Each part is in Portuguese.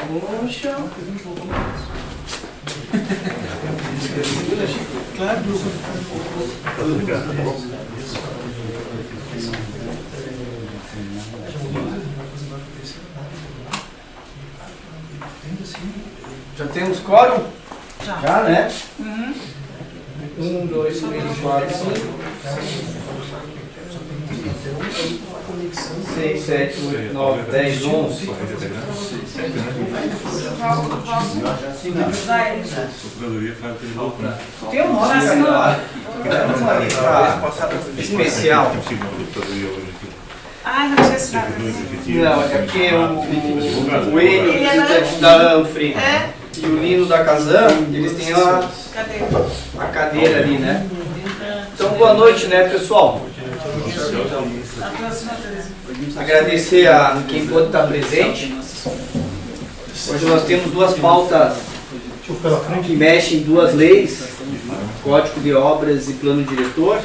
Poxa. Já temos quórum? Já, né? 1, 2, 3, 4, 5, 6, 7, 8, 9, 10, 11. Tem um nome especial. Ah, não tinha esse Não, é porque o Enio da Anfri e o Lino da Kazan, eles têm a cadeira ali, né? Então, boa noite, né, pessoal? Agradecer a quem pode estar presente. Hoje nós temos duas pautas que mexem em duas leis, Código de Obras e Plano Diretor.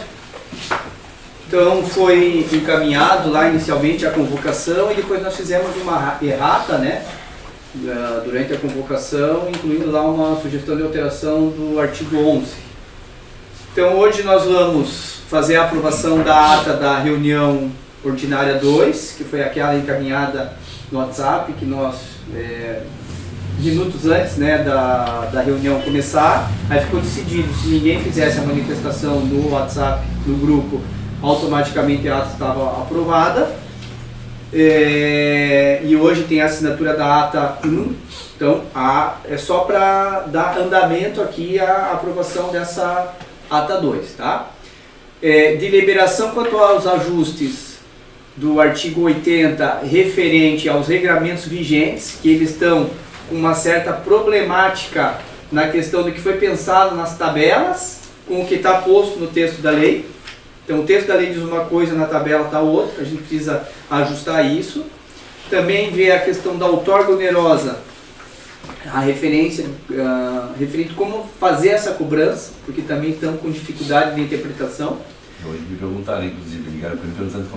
Então foi encaminhado lá inicialmente a convocação e depois nós fizemos uma errata, né, durante a convocação, incluindo lá uma sugestão de alteração do artigo 11. Então hoje nós vamos fazer a aprovação da ata da reunião ordinária 2, que foi aquela encaminhada no WhatsApp, que nós, minutos antes, né, da reunião começar, aí ficou decidido, se ninguém fizesse a manifestação no WhatsApp, no grupo, automaticamente a ata estava aprovada. E hoje tem a assinatura da ata 1, então é só para dar andamento aqui à aprovação dessa ata 2, tá? Deliberação quanto aos ajustes do artigo 80 referente aos regramentos vigentes, que eles estão com uma certa problemática na questão do que foi pensado nas tabelas com o que está posto no texto da lei. Então o texto da lei diz uma coisa, na tabela está outra, a gente precisa ajustar isso. Também vê a questão da outorga onerosa, a referência, referente como fazer essa cobrança, porque também estão com dificuldade de interpretação. Hoje me perguntaram, inclusive, ligaram para mim perguntando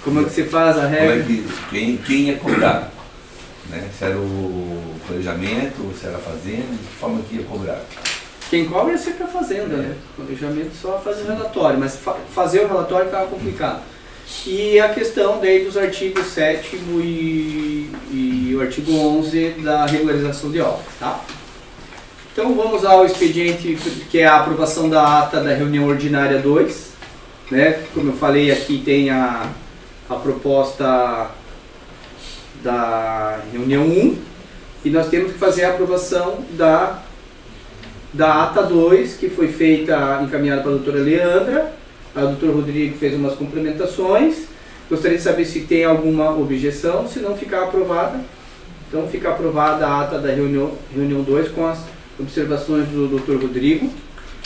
como é que você faz a regra? Como é quem ia cobrar, né? Se era o planejamento, se era a fazenda, de que forma que ia cobrar. Quem cobra é sempre a fazenda, né? O planejamento só fazer o relatório, mas fazer o relatório estava complicado. E a questão daí dos artigos 7º e o artigo 11 da regularização de obras, tá? Então vamos ao expediente, que é a aprovação da ata da reunião ordinária 2, né? Como eu falei, aqui tem a proposta da reunião 1, e nós temos que fazer a aprovação da ata 2, que foi feita, encaminhada pela doutora Leandra. A doutora Rodrigo fez umas complementações. Gostaria de saber se tem alguma objeção, se não ficar aprovada. Então fica aprovada a ata da reunião 2 com as observações do doutor Rodrigo.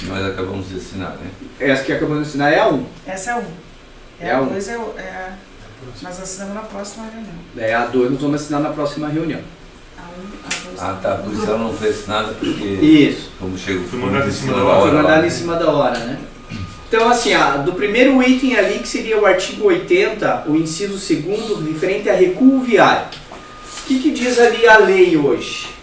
Nós acabamos de assinar, né? Essa que acabamos de assinar é a 1. Essa é a 1. A 2 nós assinamos na próxima reunião. A 2 nós vamos assinar na próxima reunião. A 2 tá, por isso ela não foi assinada, porque... Isso. Como chegou, foi mandado em cima da Foi hora. mandado em cima da hora, né? Então, assim, do primeiro item ali, que seria o artigo 80, o inciso 2º, referente a recuo viário. O que diz ali a lei hoje?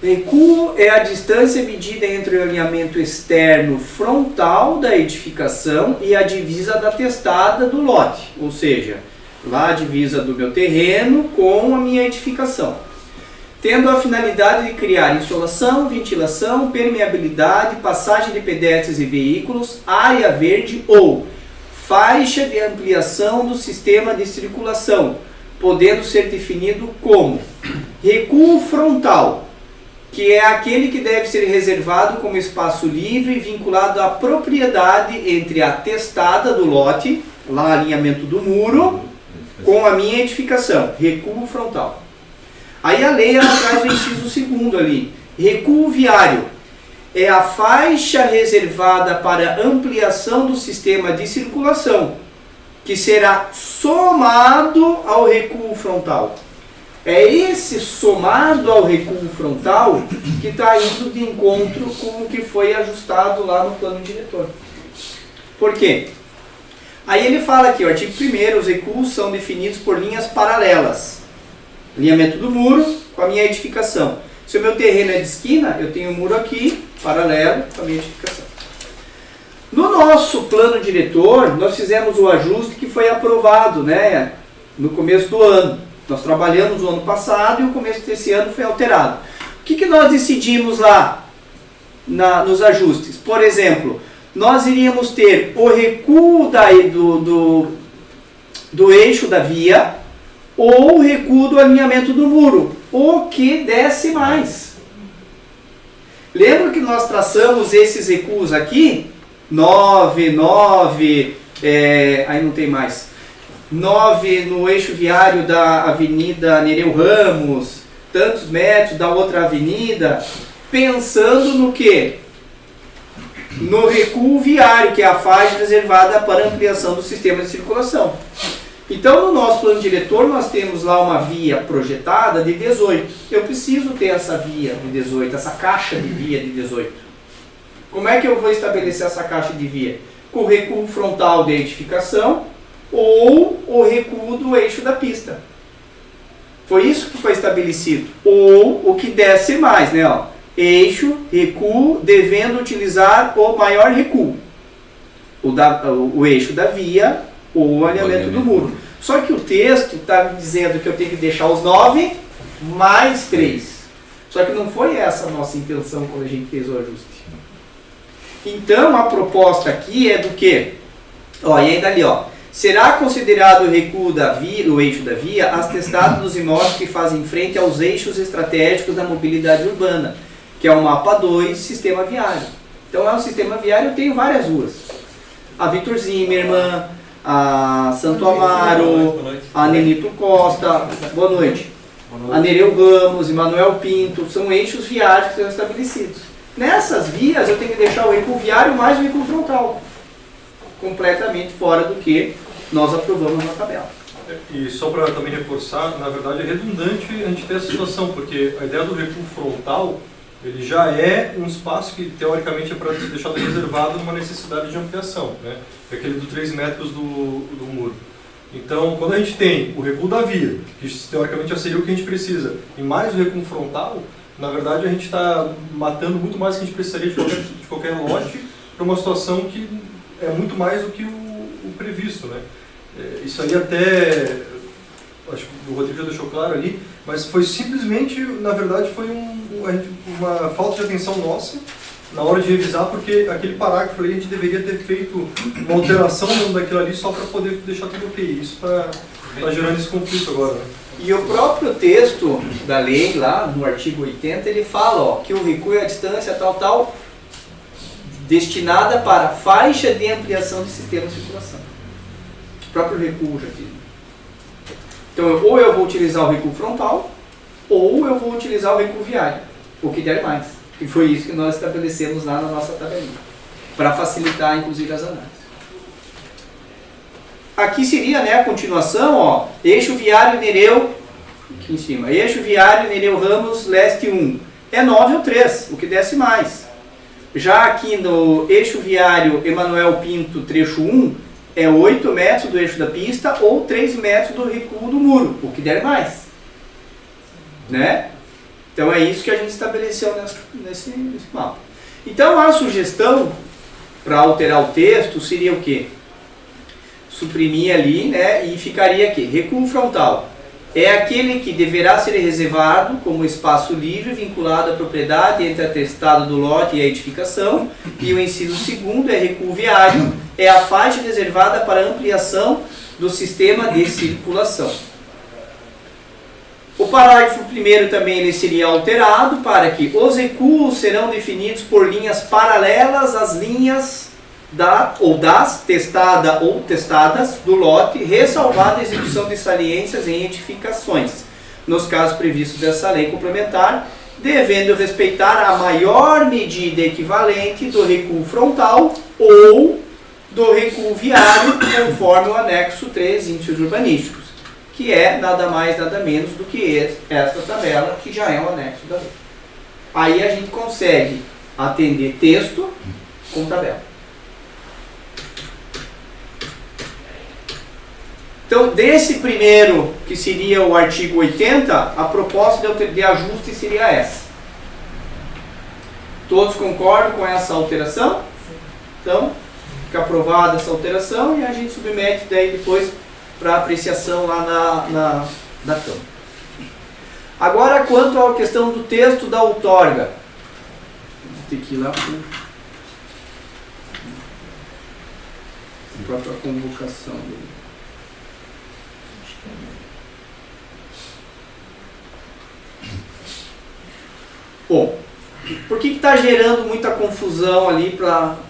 Recuo é a distância medida entre o alinhamento externo frontal da edificação e a divisa da testada do lote, ou seja, lá a divisa do meu terreno com a minha edificação, tendo a finalidade de criar insolação, ventilação, permeabilidade, passagem de pedestres e veículos, área verde ou faixa de ampliação do sistema de circulação, podendo ser definido como recuo frontal, que é aquele que deve ser reservado como espaço livre vinculado à propriedade entre a testada do lote, lá alinhamento do muro, com a minha edificação, recuo frontal. Aí a lei ela traz o inciso 2º ali, recuo viário, é a faixa reservada para ampliação do sistema de circulação, que será somado ao recuo frontal. É esse somado ao recuo frontal que está indo de encontro com o que foi ajustado lá no plano diretor. Por quê? Aí ele fala aqui, o artigo 1º, os recuos são definidos por linhas paralelas. Alinhamento do muro com a minha edificação. Se o meu terreno é de esquina, eu tenho um muro aqui, paralelo com a minha edificação. No nosso plano diretor, nós fizemos o ajuste que foi aprovado, né, no começo do ano. Nós trabalhamos o ano passado e o começo desse ano foi alterado. O que nós decidimos lá nos ajustes? Por exemplo, nós iríamos ter o recuo do eixo da via ou o recuo do alinhamento do muro, o que desce mais. Lembra que nós traçamos esses recuos aqui? 9, 9, aí não tem mais. 9 no eixo viário da Avenida Nereu Ramos, tantos metros da outra avenida, pensando no quê? No recuo viário, que é a faixa reservada para ampliação do sistema de circulação. Então, no nosso plano diretor, nós temos lá uma via projetada de 18. Eu preciso ter essa via de 18, essa caixa de via de 18. Como é que eu vou estabelecer essa caixa de via? Com o recuo frontal de edificação ou o recuo do eixo da pista. Foi isso que foi estabelecido. Ou o que desce mais, né? Ó, eixo, recuo, devendo utilizar o maior recuo. O eixo da via ou o alinhamento do muro. Só que o texto está me dizendo que eu tenho que deixar os 9 mais 3. Só que não foi essa a nossa intenção quando a gente fez o ajuste. Então a proposta aqui é do quê? Ó, e ainda ali, ó. Será considerado o recuo da via, o eixo da via, as testadas dos imóveis que fazem frente aos eixos estratégicos da mobilidade urbana, que é o mapa 2, sistema viário. Então é um sistema viário, eu tenho várias ruas. A Vitor Zimmermann, a Santo Amaro, a Nenito Costa, boa noite. A Nereu Ramos, Emanuel Pinto, são eixos viários que estão estabelecidos. Nessas vias eu tenho que deixar o recuo viário mais o recuo frontal, completamente fora do que nós aprovamos na tabela. E só para também reforçar, na verdade é redundante a gente ter essa situação, porque a ideia do recuo frontal, ele já é um espaço que teoricamente é para ser deixado reservado numa necessidade de ampliação, né? É aquele do 3 metros do muro. Então, quando a gente tem o recuo da via, que teoricamente já seria o que a gente precisa, e mais o recuo frontal, na verdade a gente está matando muito mais do que a gente precisaria de qualquer lote para uma situação que é muito mais do que o previsto, né? Isso aí até, acho que o Rodrigo já deixou claro ali, mas foi simplesmente, na verdade, foi uma falta de atenção nossa na hora de revisar, porque aquele parágrafo ali a gente deveria ter feito uma alteração dentro daquilo ali só para poder deixar tudo ok. Isso está gerando esse conflito agora, né? E o próprio texto da lei, lá no artigo 80, ele fala, ó, que o recuo é a distância tal, destinada para faixa de ampliação do sistema de circulação. O próprio recuo já diz. Então, ou eu vou utilizar o recuo frontal, ou eu vou utilizar o recuo viário, o que der mais. E foi isso que nós estabelecemos lá na nossa tabelinha, para facilitar, inclusive, as análises. Aqui seria, né, a continuação, ó, eixo viário Nereu, aqui em cima, eixo viário Nereu Ramos Leste 1, é 9 ou 3, o que desce mais. Já aqui no eixo viário Emanuel Pinto, trecho 1, é 8 metros do eixo da pista ou 3 metros do recuo do muro, o que der mais. Né? Então é isso que a gente estabeleceu nesse mapa. Então a sugestão para alterar o texto seria o quê? Suprimir ali, né, e ficaria aqui, recuo frontal. É aquele que deverá ser reservado como espaço livre vinculado à propriedade entre atestado do lote e a edificação. E o inciso segundo é recuo viário, é a faixa reservada para ampliação do sistema de circulação. O parágrafo primeiro também ele seria alterado para que os recuos serão definidos por linhas paralelas às linhas das testada ou testadas do lote, ressalvada a execução de saliências em edificações, nos casos previstos dessa lei complementar, devendo respeitar a maior medida equivalente do recuo frontal ou do recuo viário, conforme o anexo 3, índices urbanísticos, que é nada mais, nada menos do que esta tabela, que já é um anexo da lei. Aí a gente consegue atender texto com tabela. Então, desse primeiro, que seria o artigo 80, a proposta de ajuste seria essa. Todos concordam com essa alteração? Então, fica aprovada essa alteração e a gente submete daí depois para apreciação lá na Câmara. Agora, quanto à questão do texto da outorga. Vou ter que ir lá para a própria convocação dele. Bom, por que está gerando muita confusão ali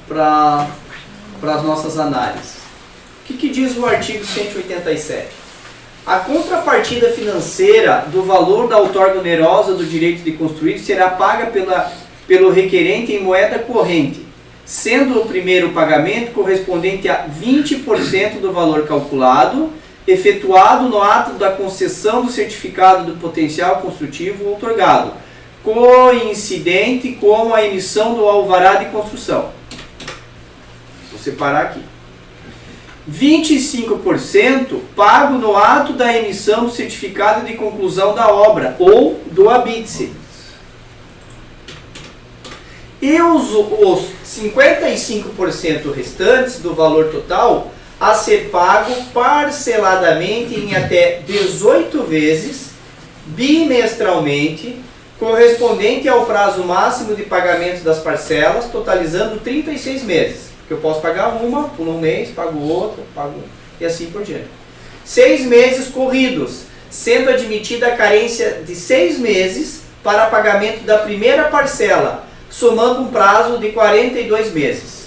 para as nossas análises? O que diz o artigo 187? A contrapartida financeira do valor da outorga onerosa do direito de construir será paga pelo requerente em moeda corrente, sendo o primeiro pagamento correspondente a 20% do valor calculado, efetuado no ato da concessão do certificado do potencial construtivo outorgado, coincidente com a emissão do alvará de construção. Vou separar aqui. 25% pago no ato da emissão do certificado de conclusão da obra ou do habite-se. E os 55% restantes do valor total a ser pago parceladamente em até 18 vezes, bimestralmente, correspondente ao prazo máximo de pagamento das parcelas, totalizando 36 meses. Que eu posso pagar uma, por um mês, pago outra, pago e assim por diante. 6 meses corridos, sendo admitida a carência de 6 meses para pagamento da primeira parcela, somando um prazo de 42 meses.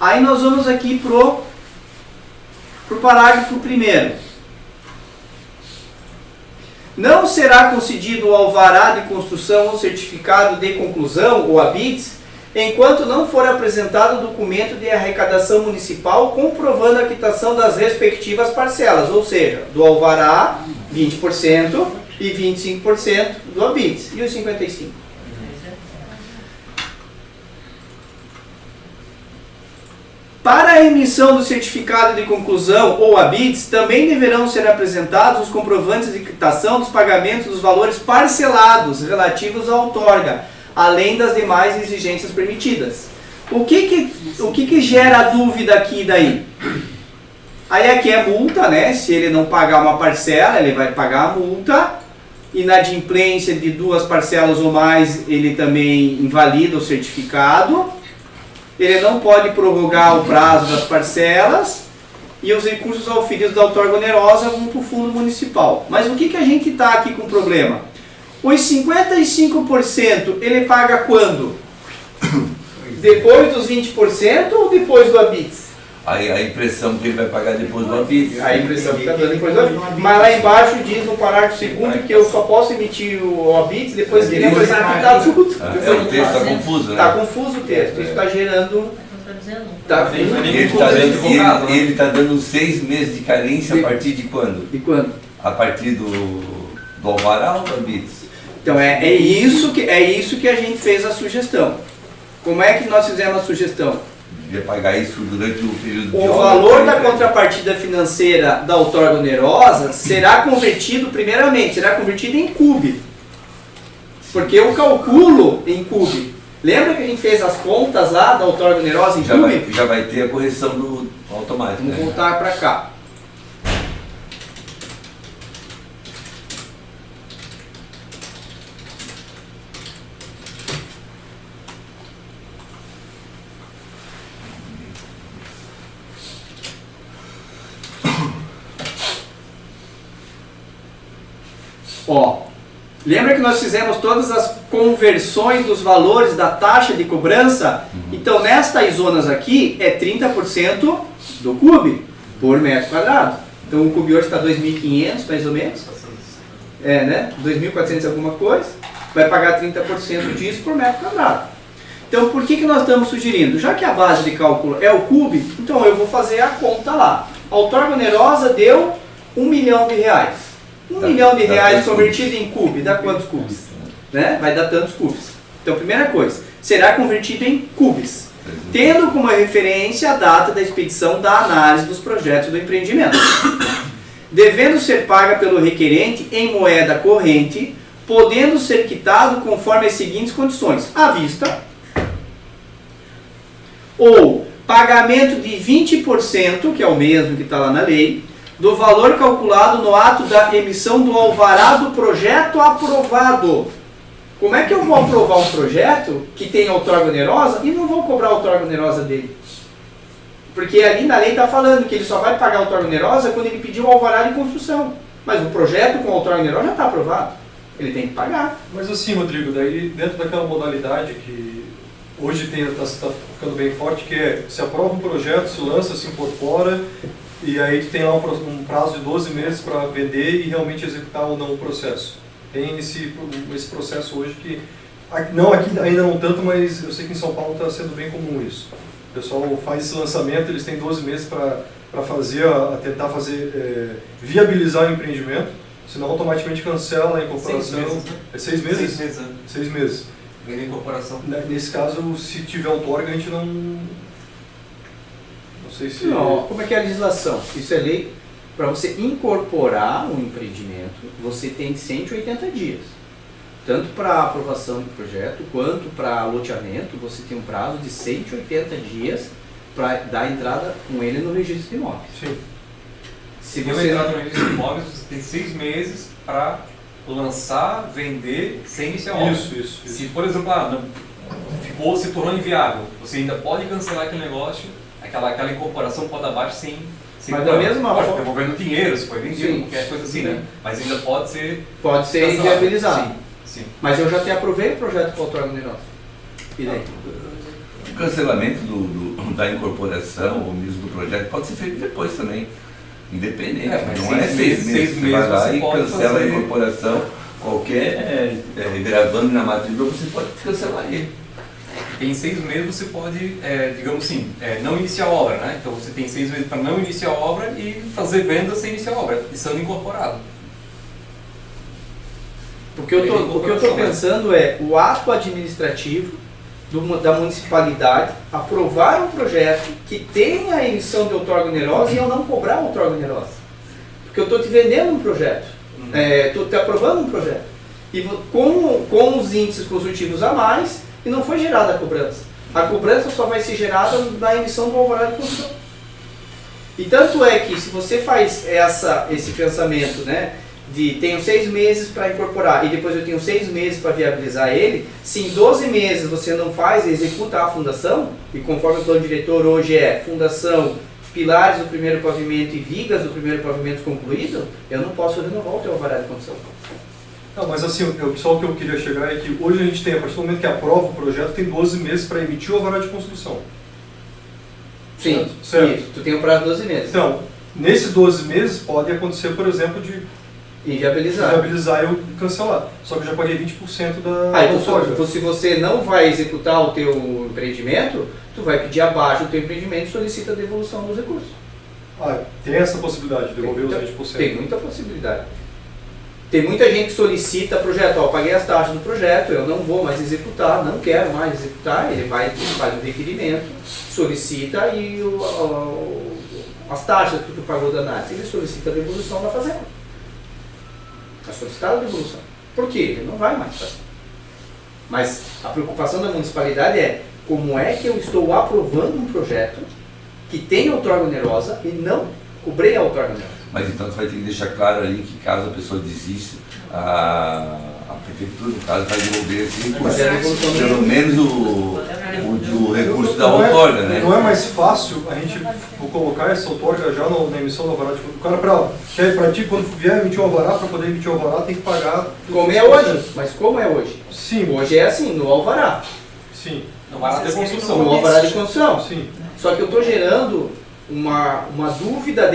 Aí nós vamos aqui pro parágrafo 1º. Não será concedido o alvará de construção ou certificado de conclusão, ou habite, enquanto não for apresentado o documento de arrecadação municipal comprovando a quitação das respectivas parcelas, ou seja, do alvará 20% e 25% do habite. E os 55%? Para a emissão do certificado de conclusão ou habites, também deverão ser apresentados os comprovantes de quitação dos pagamentos dos valores parcelados relativos à outorga, além das demais exigências permitidas. O que gera dúvida aqui e daí? Aí aqui é multa, né? Se ele não pagar uma parcela, ele vai pagar a multa. Inadimplência de 2 parcelas ou mais, ele também invalida o certificado. Ele não pode prorrogar o prazo das parcelas. E os recursos auferidos da outorga onerosa vão para o fundo municipal. Mas o que a gente está aqui com problema? Os 55% ele paga quando? Depois dos 20% ou depois do habite? A impressão que ele vai pagar depois do habite. A impressão que está dando depois do habite. Mas lá embaixo diz no parágrafo 2º que eu só posso emitir o habite depois que ele apresentar tudo. O texto está confuso, né? Está confuso o texto. Isso está gerando... Ele está dando 6 meses de carência a partir de quando? De quando? A partir do alvará ou do habite? Então é isso que a gente fez a sugestão. Como é que nós fizemos a sugestão? Devia pagar isso durante o período de O obra. valor da contrapartida financeira da outorga onerosa será convertido, primeiramente, em CUB. Porque eu calculo em CUB. Lembra que a gente fez as contas lá da outorga onerosa em CUB? Já vai ter a correção do automático. Vamos voltar para cá. Ó, lembra que nós fizemos todas as conversões dos valores da taxa de cobrança? Então, nestas zonas aqui, é 30% do CUB por metro quadrado. Então, o CUB hoje está 2.500, mais ou menos. É, né? 2.400 alguma coisa. Vai pagar 30% disso por metro quadrado. Então, por que nós estamos sugerindo? Já que a base de cálculo é o CUB, então eu vou fazer a conta lá. A outorga onerosa deu R$1 milhão. R$1 milhão convertido em CUB, dá quantos cubes? Né? Vai dar tantos cubes. Então, primeira coisa, será convertido em cubes. tendo como referência a data da expedição da análise dos projetos do empreendimento, devendo ser paga pelo requerente em moeda corrente, podendo ser quitado conforme as seguintes condições: à vista, ou pagamento de 20%, que é o mesmo que está lá na lei, do valor calculado no ato da emissão do alvará do projeto aprovado. Como é que eu vou aprovar um projeto que tem outorga onerosa e não vou cobrar a outorga onerosa dele? Porque ali na lei está falando que ele só vai pagar a outorga onerosa quando ele pedir o alvará de construção. Mas o projeto com a outorga onerosa já está aprovado. Ele tem que pagar. Mas assim, Rodrigo, daí dentro daquela modalidade que hoje está ficando bem forte, que é, se aprova um projeto, se lança, se incorpora, e aí tu tem lá um prazo de 12 meses para vender e realmente executar ou não o processo. Tem esse processo hoje que, não aqui ainda não tanto, mas eu sei que em São Paulo está sendo bem comum isso. O pessoal faz esse lançamento, eles têm 12 meses para fazer, tentar fazer, viabilizar o empreendimento, senão automaticamente cancela a incorporação. 6 meses, né? É 6 meses? 6 meses, né? 6 meses. Vender incorporação. Nesse caso, se tiver outorga, a gente não sei se... Não, como é que é a legislação? Isso é lei. Para você incorporar um empreendimento, você tem 180 dias. Tanto para aprovação do projeto, quanto para loteamento, você tem um prazo de 180 dias para dar entrada com ele no registro de imóveis. Sim. Se Deu você entrada no registro de imóveis, você tem 6 meses para lançar, vender, sem iniciar a obra. Isso. Se, por exemplo, se tornou inviável, você ainda pode cancelar aquele negócio, aquela incorporação pode abaixo sem Mas da mesma forma, devolvendo dinheiro, se foi vendido, sim, qualquer coisa assim, sim, né? Mas ainda pode ser cancelado. Inviabilizado. Sim. Mas eu já te aprovei o projeto com outorga onerosa. E daí? O cancelamento da incorporação ou mesmo do projeto pode ser feito depois também, independente. Mas não é 6 meses. seis Você vai lá você e pode cancela fazer. a incorporação, qualquer gravando na matrícula, você pode cancelar ele. Em 6 meses você pode, digamos assim, não iniciar a obra, né? Então você tem 6 meses para não iniciar a obra e fazer venda sem iniciar a obra, estando incorporado. O que eu estou pensando é o ato administrativo da municipalidade aprovar um projeto que tenha a emissão de outorga onerosa e eu não cobrar a outorga onerosa. Porque eu estou te vendendo um projeto, estou te aprovando um projeto. E com os índices construtivos a mais, e não foi gerada a cobrança. A cobrança só vai ser gerada na emissão do alvará de construção. E tanto é que se você faz esse pensamento, né, de tenho 6 meses para incorporar e depois eu tenho 6 meses para viabilizar ele, se em 12 meses você não faz, executa a fundação, e conforme o plano diretor hoje é fundação, pilares do primeiro pavimento e vigas do primeiro pavimento concluído, eu não posso renovar o teu alvará de construção. Não, mas assim, só o que eu queria chegar é que hoje a gente tem, a partir do momento que aprova o projeto, tem 12 meses para emitir o alvará de construção. Sim, Certo. Isso, tu tem um prazo de 12 meses. Então, nesses 12 meses pode acontecer, por exemplo, de Inviabilizar. viabilizar e eu cancelar. Só que eu já paguei 20% da Então, outorga. se você não vai executar o teu empreendimento, tu vai pedir abaixo do teu empreendimento e solicita a devolução dos recursos. Tem essa possibilidade de devolver os 20%. Tem muita possibilidade. Tem muita gente que solicita projeto, paguei as taxas do projeto, eu não vou mais executar, não quero mais executar, ele faz um requerimento, solicita e as taxas que tu pagou da análise, ele solicita a devolução da fazenda. É solicitada a devolução. Por quê? Ele não vai mais fazer. Mas a preocupação da municipalidade é como é que eu estou aprovando um projeto que tem outorga onerosa e não cobrei a outorga onerosa. Mas então tu vai ter que deixar claro ali que caso a pessoa desista, a prefeitura, no caso, vai devolver Fazer a devolução do pelo menos o recurso da outorga, né? Não é mais fácil a gente colocar essa outorga já na emissão do alvará? O cara, para ti, quando vier emitir o alvará, para poder emitir o alvará, tem que pagar... Como é hoje? Mas como é hoje? Sim. Hoje é assim, no alvará. Sim. Não vai lá de construção. No alvará de construção. Sim. Só que eu estou gerando uma dúvida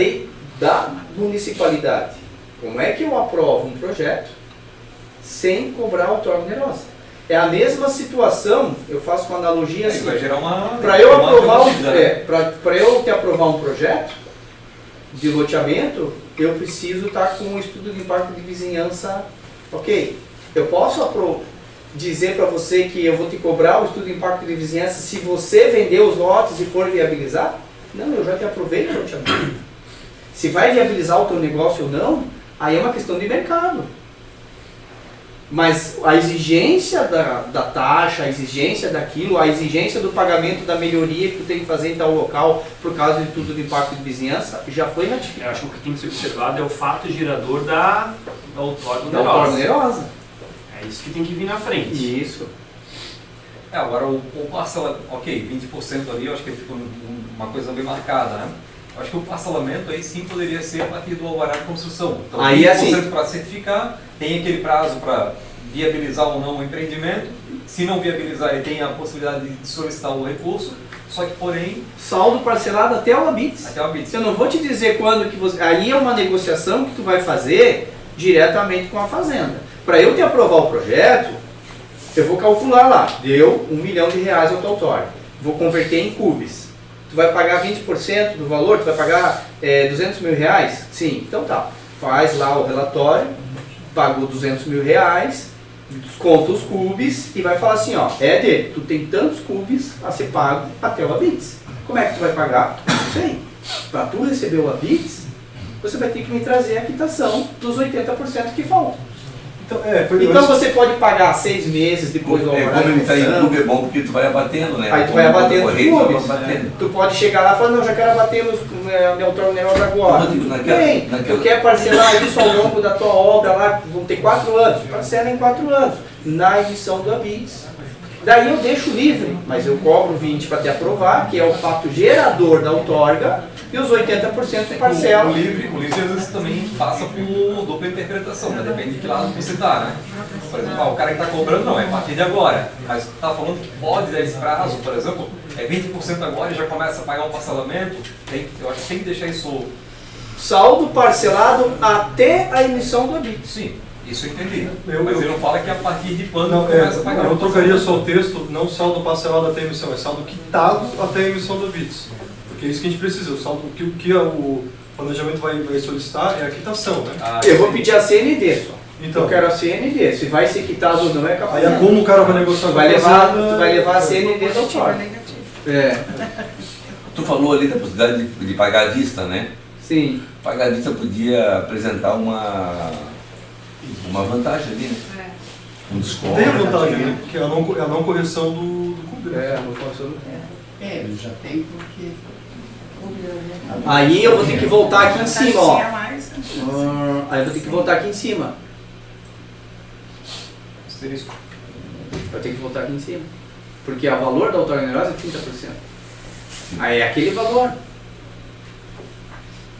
da municipalidade. Como é que eu aprovo um projeto sem cobrar outorga onerosa? É a mesma situação, eu faço uma analogia assim. Vai gerar uma... Para eu aprovar dúvida, né? para eu te aprovar um projeto de loteamento, eu preciso estar com um estudo de impacto de vizinhança, ok? Eu posso dizer para você que eu vou te cobrar o estudo de impacto de vizinhança se você vender os lotes e for viabilizar? Não, eu já te aproveito para te abrir. Se vai viabilizar o teu negócio ou não, aí é uma questão de mercado. Mas a exigência da taxa, a exigência daquilo, a exigência do pagamento da melhoria que tu tem que fazer em tal local por causa de tudo de impacto de vizinhança, já foi ratificado. Eu acho que o que tem que ser observado é o fato gerador da outorga Da outorga onerosa. onerosa. É isso que tem que vir na frente. Isso. Agora o parcela, ok, 20% ali, eu acho que fica uma coisa bem marcada, né? Eu acho que o parcelamento aí sim poderia ser a partir do alvará de construção. Então, Aí, 20% assim, para certificar, tem aquele prazo para viabilizar ou não o empreendimento. Se não viabilizar, ele tem a possibilidade de solicitar o recurso, só que, porém, saldo parcelado até o ABITS. até o ABITS. Eu não vou te dizer quando que você... Aí é uma negociação que tu vai fazer diretamente com a fazenda. Para eu te aprovar o projeto, eu vou calcular lá. Deu R$1 milhão ao teu outorga. Vou converter em cubes. Tu vai pagar 20% do valor? Tu vai pagar R$200 mil? Sim, então tá. Faz lá o relatório, pagou R$200 mil, desconta os cubes e vai falar assim, ó, Éder, tu tem tantos cubes a ser pago até o ABITS. Como é que tu vai pagar? Não sei. Para tu receber o ABITS, você vai ter que me trazer a quitação dos 80% que faltam. Então você pode pagar 6 meses depois do alvará Como de ele está em construção. clube é bom porque tu vai abatendo, né? Aí tu vai abatendo os Correio, tu clubes. vai abatendo. Tu pode chegar lá e falar, não, já quero abater minha outorga onerosa agora. Não, digo, naquela- Bem, tu quer parcelar isso ao longo da tua obra lá, vão ter 4 anos. Parcela em 4 anos, na emissão do ABITS. Daí eu deixo livre, mas eu cobro 20 para te aprovar, que é o fato gerador da outorga, e os 80% de parcela. O livre às vezes também passa por dupla interpretação, né? Depende de que lado você está, né? Por exemplo, o cara que está cobrando não, é a partir de agora, mas está falando que pode dar esse prazo, por exemplo, é 20% agora e já começa a pagar um parcelamento, eu acho que tem que deixar isso... Saldo parcelado até a emissão do ABITS. Sim, isso eu entendi, Eu- mas eu- ele não fala que a partir de quando Não, começa a pagar. eu trocaria só o texto, não saldo parcelado até a emissão, é saldo quitado até a emissão do ABITS. Porque é isso que a gente precisa, o saldo, o que o planejamento vai solicitar é a quitação, né? Ah, Eu vou pedir a CND só. Então, Eu quero a CND. Se vai ser quitado ou não é capaz. aí é como o cara vai negociar Tu com a vai levar, fazenda, tu vai levar a CND da Positivo ou outorga. negativo. É, Tu falou ali da possibilidade de pagar à vista, né? sim. Pagar à vista podia apresentar uma vantagem ali, né? Um desconto. tem a vantagem, né? Porque é a não correção do clube, né? É, não posso... Ele já tem porque. Aí eu vou ter que voltar aqui em cima, ó. Taxinha a mais, né? Aí eu vou ter que voltar aqui em cima. asterisco. Vai ter que voltar aqui em cima. Porque o valor da outorga onerosa é 30%. Aí é aquele valor.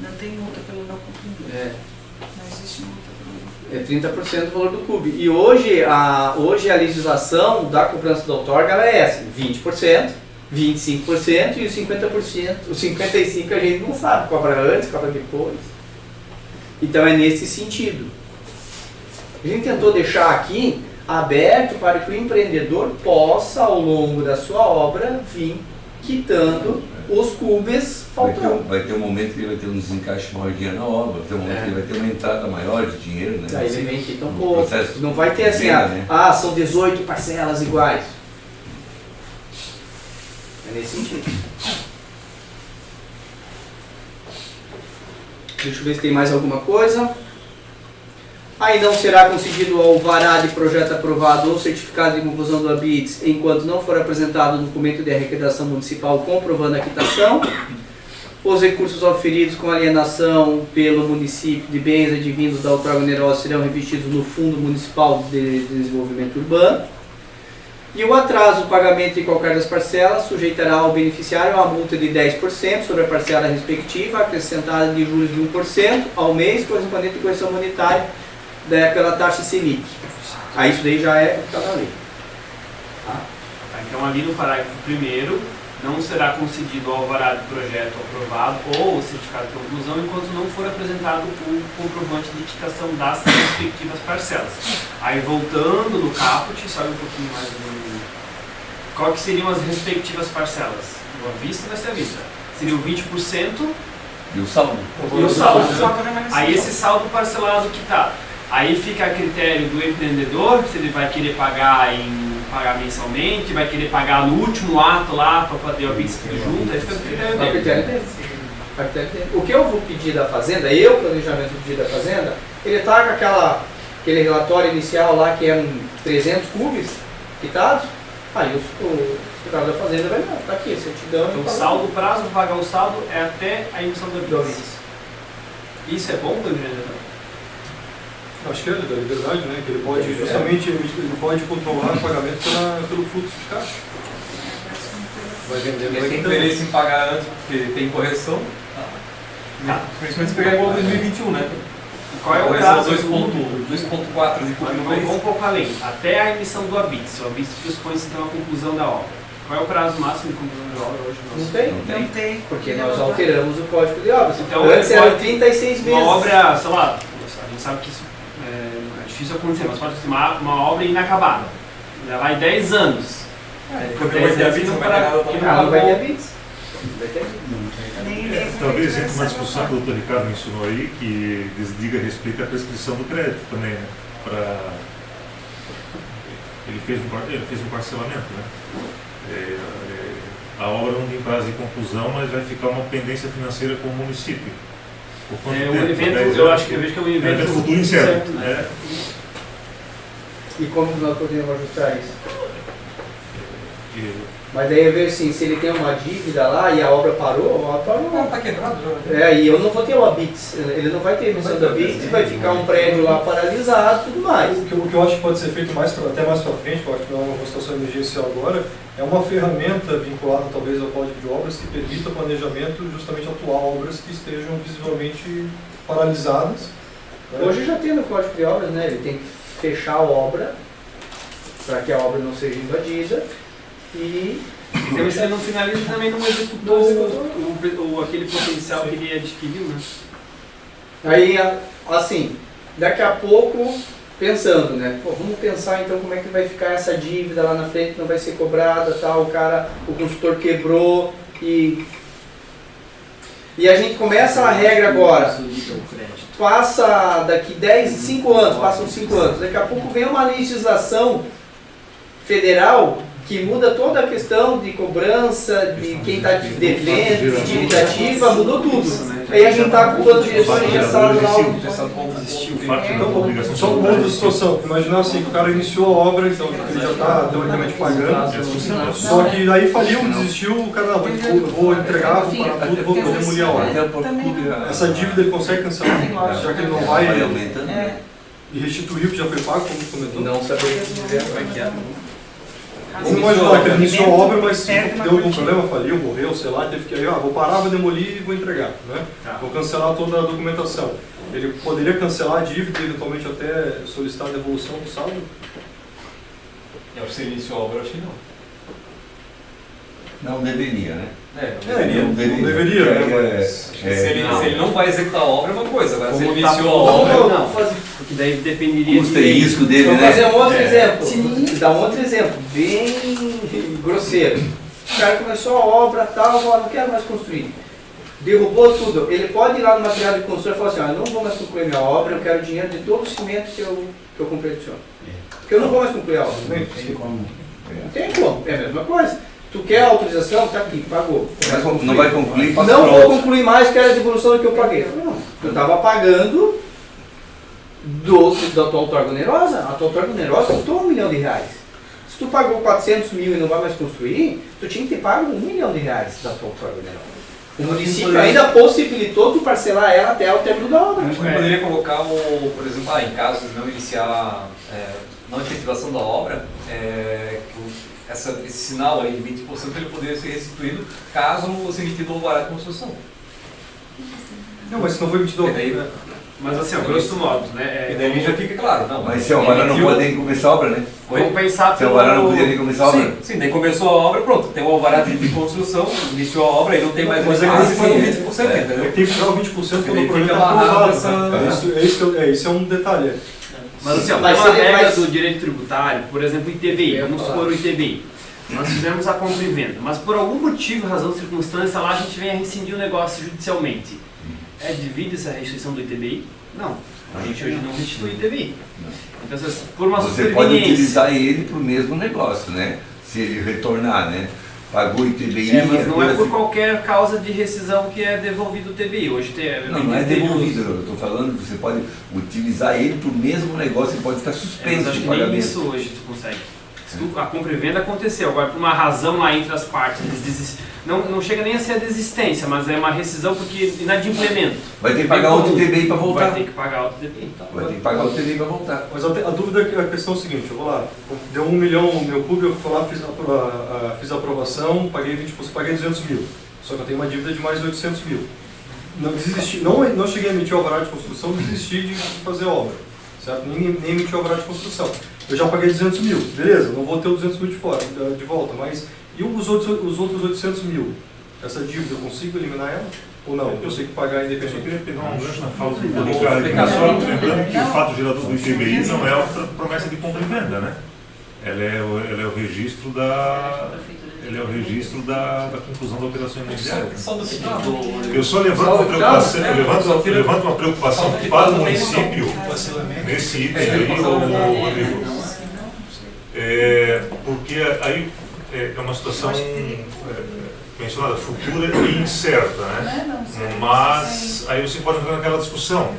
Não tem multa pelo não cumprimento. É. Não existe multa pelo não É 30% do valor do clube. E hoje a legislação da cobrança da outorga ela é essa: 20%, 25% e os 50%. Os 55% a gente não sabe, cobra antes, cobra depois. Então é nesse sentido. A gente tentou deixar aqui aberto para que o empreendedor possa, ao longo da sua obra, vir quitando os cubes faltando. Vai ter um momento que ele vai ter um desencaixe maior de dinheiro na obra, vai ter um momento que ele vai ter uma entrada maior de dinheiro, né? Daí ele vem quita um No pouco. processo Não vai ter de assim, venda, né? são 18 parcelas iguais. É nesse sentido. Deixa eu ver se tem mais alguma coisa. Aí não será concedido o alvará de projeto aprovado ou certificado de conclusão do ABITS enquanto não for apresentado o documento de arrecadação municipal comprovando a quitação. Os recursos oferidos com alienação pelo município de bens advindos da outorga onerosa serão revestidos no Fundo Municipal de Desenvolvimento Urbano. E o atraso do pagamento de qualquer das parcelas sujeitará ao beneficiário a uma multa de 10% sobre a parcela respectiva, acrescentada de juros de 1% ao mês, correspondente à correção monetária pela taxa Selic. Aí isso daí já é o que está na lei. Tá, então ali no parágrafo 1º, não será concedido o alvará de projeto aprovado ou o certificado de conclusão enquanto não for apresentado o comprovante de quitação das respectivas parcelas. Aí voltando no caput, sabe um pouquinho mais qual que seriam as respectivas parcelas? O à vista vai ser à vista. Seriam 20% E o saldo? e o saldo. Só para remanescente. Aí esse saldo parcelado quitado. Aí fica a critério do empreendedor, se ele vai querer pagar mensalmente, vai querer pagar no último ato lá para poder o BITS tudo junto, aí fica a critério A dele. critério dele. A critério dele. O que eu vou pedir da Fazenda, eu, planejamento vou pedir da Fazenda, ele tá com aquele relatório inicial lá que eram 300 cubes quitados, aí o cara da Fazenda vai, não, tá aqui, certidão. Então, o saldo, o prazo para pagar o saldo é até a emissão do BITS. Isso é bom para o empreendedor? Acho que é da liberdade, né? Que ele pode justamente ele pode controlar o pagamento pelo fluxo de caixa. Vai vender, Ele vai tem vender. interesse em pagar antes porque tem correção. Principalmente se pegar igual 2021, né? Qual é o Correção prazo? 2.4 de cubo no Vamos mês. um pouco além. Até a emissão do ABITS. O ABITS dispõe-se então a conclusão da obra. Qual é o prazo máximo de conclusão da obra hoje? Não tem, Não tem. porque nós alteramos o código de obras. Então, Antes ele eram pode- 36 meses. Uma obra, sei lá, a gente sabe que isso é difícil acontecer, mas pode ser uma obra inacabada. Ela vai 10 anos. Por 10 anos que não Não vai ter bits. Não vai ter bits. Talvez entre uma discussão que o Dr. Ricardo mencionou aí, que diga respeito à prescrição do crédito também, né? Ele fez um parcelamento, né? A obra não tem prazo de conclusão, mas vai ficar uma pendência financeira com o município. Por quanto tempo? O evento, 10 eu anos? acho que eu vejo que é um É evento futuro incerto. né? E como que nós podemos ajustar isso? E- Mas daí é ver assim, se ele tem uma dívida lá e a obra parou, a obra parou. Tá quebrado já. E eu não vou ter o ABITS, ele não vai ter emissão do ABITS, vai ficar um prédio lá paralisado e tudo mais. O que eu acho que pode ser feito até mais para frente, eu acho que não é uma situação emergencial agora, é uma ferramenta vinculada talvez ao Código de Obras que permita o planejamento justamente atuar obras que estejam visivelmente paralisadas. Né? Hoje já tem no Código de Obras, né? Ele tem que fechar a obra para que a obra não seja invadida e Então, se ele não finaliza, também não executou aquele potencial que ele adquiriu, né? aí, assim, daqui a pouco, pensando, né? Pô, vamos pensar então como é que vai ficar essa dívida lá na frente, não vai ser cobrada, tal, o consultor quebrou e a gente começa a regra agora. Passa daqui 5 anos, passam 5 anos, daqui a pouco vem uma legislação federal que muda toda a questão de cobrança, de quem está devendo, de dívida ativa, mudou tudo. Aí a gente está com o plano de gestão engessado lá. O fato de não ter obrigação Só uma outra situação, imaginar assim, que o cara iniciou a obra, então ele já está teoricamente pagando, só que aí faliu, desistiu, o cara, não, vou entregar, vou parar tudo, vou demolir a obra. Essa dívida ele consegue cancelar, já que ele não vai aumentando. e restituir o que já foi pago, como comentou? Não saber dizer como é que é. Vamos imaginar que ele iniciou a obra, mas deu algum problema, faliu, morreu, sei lá, teve que aí, vou parar, vou demolir e vou entregar, né? Vou cancelar toda a documentação. Ele poderia cancelar a dívida e eventualmente até solicitar a devolução do saldo? Eu acho que se ele iniciou a obra, eu acho que não. Não deveria, né? Não deveria, né? Mas Se ele não vai executar a obra, é uma coisa. Agora, se ele Como tá iniciou a pondo, obra, não. Porque daí dependeria Custo e risco dele, Vou né? fazer um outro exemplo. Dar um outro exemplo, bem grosseiro. O cara começou a obra, tal, falou, não quero mais construir. Derrubou tudo. Ele pode ir lá no material de construção e falar assim, eu não vou mais concluir minha obra, eu quero dinheiro de todo o cimento que eu comprei do senhor. Porque eu não vou mais concluir a obra. Não tem como. É a mesma coisa. Tu quer a autorização? Tá aqui, pagou. Não vai concluir, passa Não para vou outro. concluir mais, quero a devolução do que eu paguei. Não, eu estava pagando da tua outorga onerosa. A tua outorga onerosa custou R$1 milhão. Se tu pagou 400 mil e não vai mais construir, tu tinha que ter pago R$1 milhão da tua outorga onerosa. O município ainda possibilitou tu parcelar ela até o término da obra. a gente poderia colocar, por exemplo, em caso de não iniciar, não efetivação da obra, esse sinal aí de 20% ele poderia ser restituído caso não fosse emitido o alvará de construção. não, mas se não foi emitido E daí- Mas assim, ó, grosso modo, né? E daí já fica claro, não. Mas se o alvará não pode nem começar a obra, né? Vamos pensar Se o alvará não podia nem começar a obra. Sim, daí começou a obra, pronto, tem o alvará de construção, iniciou a obra e não tem mais Mas mais é que 20%, É entendeu? que tem que tirar o 20% quando Ele o projeto é fica amarrado aprovado. essa- Isso é um detalhe. Mas assim, ó, Mas tem uma se ele regra faz- do direito tributário, por exemplo, o ITBI, vamos supor o ITBI. Nós fizemos a compra e venda, mas por algum motivo, razão, circunstância, lá a gente vem a rescindir o negócio judicialmente. divide-se a restituição do ITBI? Não. A gente hoje não restitui o ITBI. Então, por uma Você pode superveniência... utilizar ele para o mesmo negócio, né? Se ele retornar, né? Pagou o ITBI... mas não é por assim. qualquer causa de rescisão que é devolvido o ITBI. Hoje Não é devolvido, eu estou falando que você pode utilizar ele para o mesmo negócio, ele pode ficar Mas suspenso acho de que nem pagamento. isso hoje tu consegue. A compra e venda aconteceu, agora por uma razão lá entre as partes, não chega nem a ser a desistência, mas é uma rescisão porque inadimplemento. Vai ter que pagar outro ITBI para voltar. Vai ter que pagar outro ITBI. Vai ter que pagar outro ITBI para voltar. Mas a dúvida, a questão é o seguinte, eu vou lá, deu 1 milhão no meu clube, eu fui lá, fiz a aprovação, paguei 20%, paguei 200 mil. Só que eu tenho uma dívida de mais 800 mil. Não cheguei a emitir o alvará de construção, desisti de fazer obra. Certo? Nem emitir o alvará de construção. Eu já paguei 200 mil, beleza, não vou ter os 200 mil de volta, mas e os outros 800 mil? Essa dívida, eu consigo eliminar ela? Ou não? Eu sei que pagar Eu só independente. queria pegar um gancho na fala do Ricardo, só lembrando que o fato gerador do ITBI não é a promessa de compra e venda, né? Ela é o registro da conclusão da operação imobiliária. Eu só levanto uma preocupação para o município nesse item aí, Rodrigo. Porque aí é uma situação mencionada futura e incerta, né? Mas aí você pode entrar naquela discussão.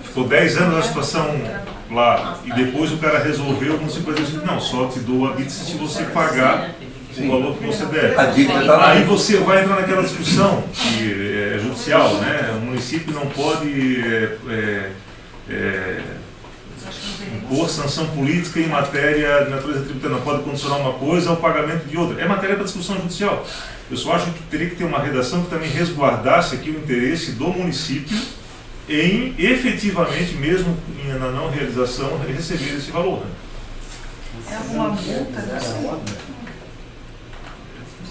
Ficou 10 anos a situação lá e depois o cara resolveu, como se pode dizer assim, não, só te dou a BITS se você pagar o valor que você deve. A dívida está lá. Aí você vai entrar naquela discussão que é judicial, né? O município não pode impor sanção política em matéria de natureza tributária, não pode condicionar uma coisa ao pagamento de outra. É matéria para discussão judicial. Eu só acho que teria que ter uma redação que também resguardasse aqui o interesse do município em efetivamente, mesmo na não realização, receber esse valor. Né? É alguma multa? Não sei.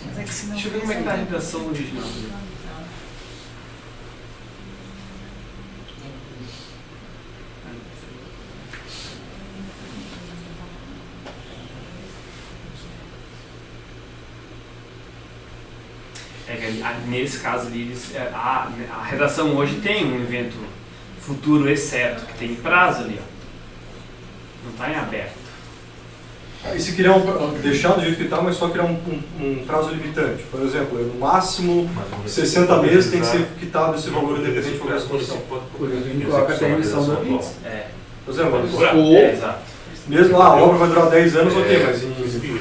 Mas é que se não Deixa eu ver como é que está a redação original. É que nesse caso ali, a redação hoje tem um evento futuro exceto, que tem prazo ali, ó. Não está em aberto. E se criar deixar do jeito que está, mas só criar um prazo limitante. Por exemplo, no máximo 60 meses tem que ser quitado esse valor independente de qualquer situação. Por isso a gente coloca até a emissão da BITS. Por exemplo, Ou mesmo a obra vai durar 10 anos, ok, mas em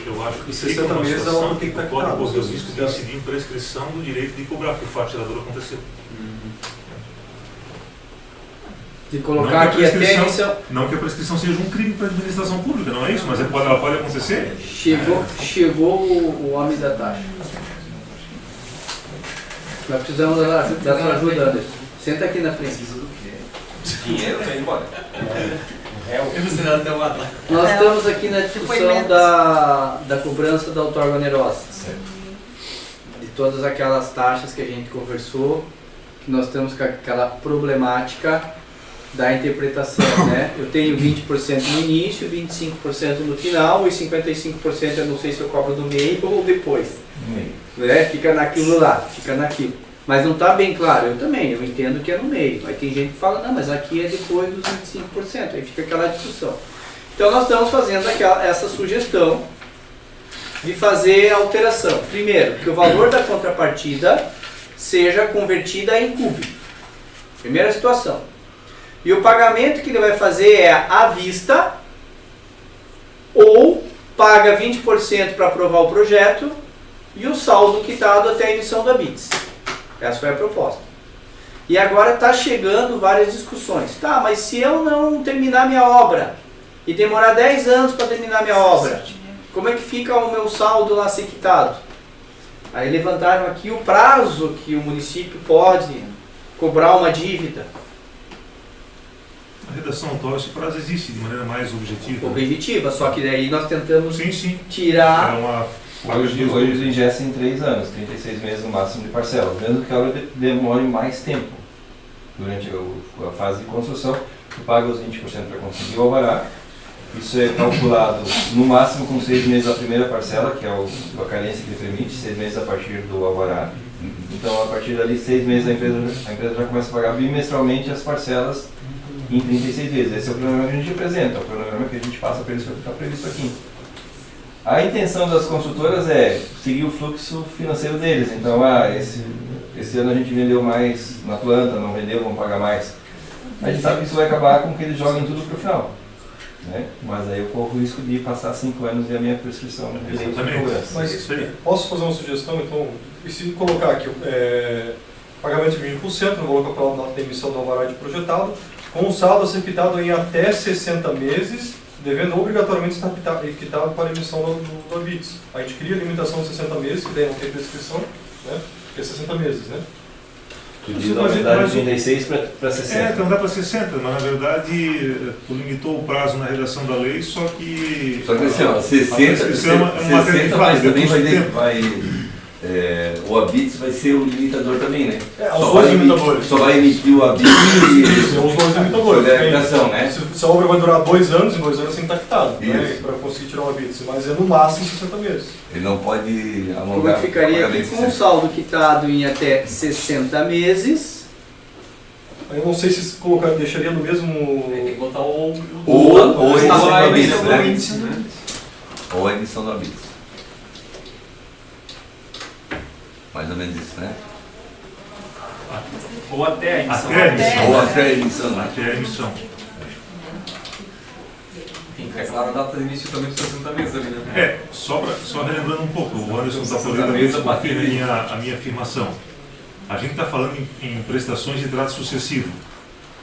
Eu acho que 60 meses a obra tem que estar pode quitada. correr o risco de incidir em prescrição do direito de cobrar, porque o fato gerador aconteceu. de colocar aqui até a emissão. Não que a prescrição seja um crime para a administração pública, não é isso, mas ela pode acontecer. Chegou o homem da taxa. Nós precisamos da sua ajuda, Anderson. Senta aqui na frente. Dinheiro vai embora. Nós estamos aqui na discussão da cobrança da outorga onerosa. De todas aquelas taxas que a gente conversou, que nós temos com aquela problemática da interpretação, né? Eu tenho 20% no início, 25% no final e 55% eu não sei se eu cobro no meio ou depois. Né? Fica naquilo lá, fica naquilo. Mas não está bem claro, eu também, eu entendo que é no meio. Aí tem gente que fala, não, mas aqui é depois dos 25%, aí fica aquela discussão. Então nós estamos fazendo essa sugestão de fazer a alteração. Primeiro, que o valor da contrapartida seja convertida em cúbico. Primeira situação. E o pagamento que ele vai fazer é à vista ou paga 20% para aprovar o projeto e o saldo quitado até a emissão da BITS. Essa foi a proposta. E agora está chegando várias discussões. Tá, mas se eu não terminar minha obra e demorar 10 anos para terminar minha obra, como é que fica o meu saldo lá ser quitado? Aí levantaram aqui o prazo que o município pode cobrar uma dívida. A redação atual, esse prazo existe de maneira mais objetiva. Objetiva, só que daí nós tentamos Sim. tirar... É uma... Hoje ingessa em 3 anos, 36 meses no máximo de parcela, mesmo que ela demore mais tempo. Durante a fase de construção, tu paga os 20% para conseguir o alvará. Isso é calculado no máximo com 6 meses a primeira parcela, que é a carência que permite, 6 meses a partir do alvará. Então, a partir dali, 6 meses, a empresa já começa a pagar bimestralmente as parcelas em 36 vezes. Esse é o cronograma que a gente apresenta, o cronograma que a gente passa para eles, que está previsto aqui. A intenção das construtoras é seguir o fluxo financeiro deles. Então, esse ano a gente vendeu mais na planta, não vendeu, vamos pagar mais. A gente sabe que isso vai acabar com que eles joguem tudo para o final. Né? Mas aí eu corro o risco de passar 5 anos e a minha prescrição de cobrança. Mas posso fazer uma sugestão, então? E se colocar aqui pagamento de 20% no valor calculado na data de emissão do alvará de projetado, com o saldo a ser quitado em até 60 meses, devendo obrigatoriamente estar quitado para a emissão do ABITS. A gente cria a limitação de 60 meses, que daí não tem prescrição, né? Que é 60 meses, né? Tu diz, na verdade, de 36 para 60. Então dá para 60, mas na verdade tu limitou o prazo na redação da lei, só que... Só que assim, ó, 60, prescrição é uma matéria de mas fase, também depois o ABITS vai ser o limitador também, né? Os dois limitadores. Só vai emitir o ABITS e São os dois limitadores. a aplicação, né? Se a obra vai durar 2 anos, em 2 anos tem que estar quitado, né? Isso. Para conseguir tirar o ABITS, mas é no máximo 60 meses. Ele não pode Como alongar. é que ficaria aqui pagamento com o saldo quitado em até 60 meses? Aí eu não sei se deixaria no mesmo... Tem que botar o Ou a estava a emissão emissão do do ABITS, índice, né? né? Ou a emissão do ABITS. Mais ou menos isso, né? Ou até a emissão. Até a emissão. Ou até a emissão, né? Até a emissão. Tem que ficar claro a data de início também dos 60 meses ali, né? Só relembrando um pouco, o Anderson está 60 falando meses isso, a confirma partir a minha afirmação. A gente está falando em prestações de trato sucessivo,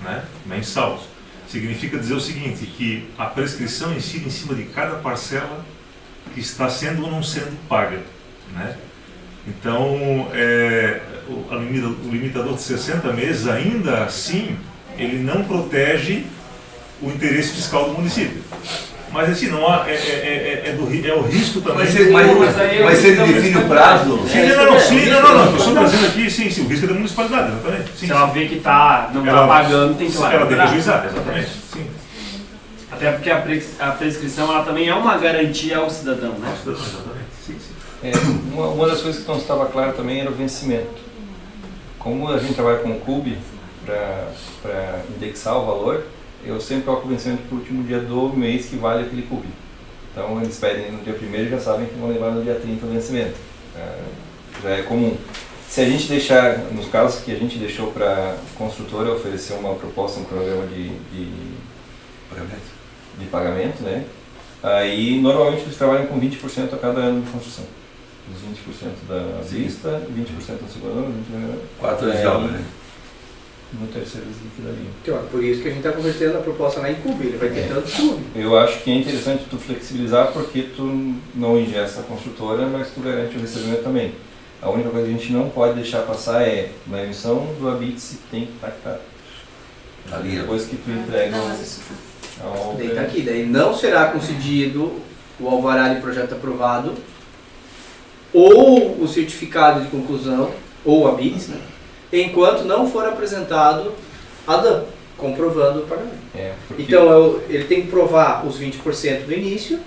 né? Mensal. Significa dizer o seguinte, que a prescrição incide em cima de cada parcela que está sendo ou não sendo paga, né? Então, o limitador de 60 meses, ainda assim, ele não protege o interesse fiscal do município. Mas assim, não há, é o risco também. Mas se ele define o prazo. Não, estou só trazendo aqui, sim, o risco é da municipalidade, exatamente. Sim, Se ela vê que não está pagando, tem que ir lá. ela tem que ajuizar, exatamente. Sim. Até porque a prescrição ela também é uma garantia ao cidadão, né? Exatamente. Sim. Uma das coisas que não estava clara também era o vencimento. Como a gente trabalha com o CUB para indexar o valor, eu sempre coloco o vencimento para o último dia do mês que vale aquele CUB. Então eles pedem no dia 1º e já sabem que vão levar no dia 30 o vencimento. Já é comum. Se a gente deixar, nos casos que a gente deixou para a construtora oferecer uma proposta, um cronograma de pagamento, né? Aí normalmente eles trabalham com 20% a cada ano de construção. Os 20% da vista, 20% no segundo ano, 20% 4 anos de obra, né? no terceiro eles liquidariam. Então, é por isso que a gente está convertendo a proposta lá em CUB, ele vai ter tanto CUB. Eu acho que é interessante tu flexibilizar porque tu não ingessa a construtora, mas tu garante o recebimento também. A única coisa que a gente não pode deixar passar é na emissão do ABITS tem que estar quitado. Ali, Depois que tu entrega a Daí está obra. aqui, daí não será concedido o alvará de projeto aprovado ou o certificado de conclusão, ou a BITS, né, enquanto não for apresentado a DAM, comprovando o pagamento. Porque Então ele tem que provar os 20% do início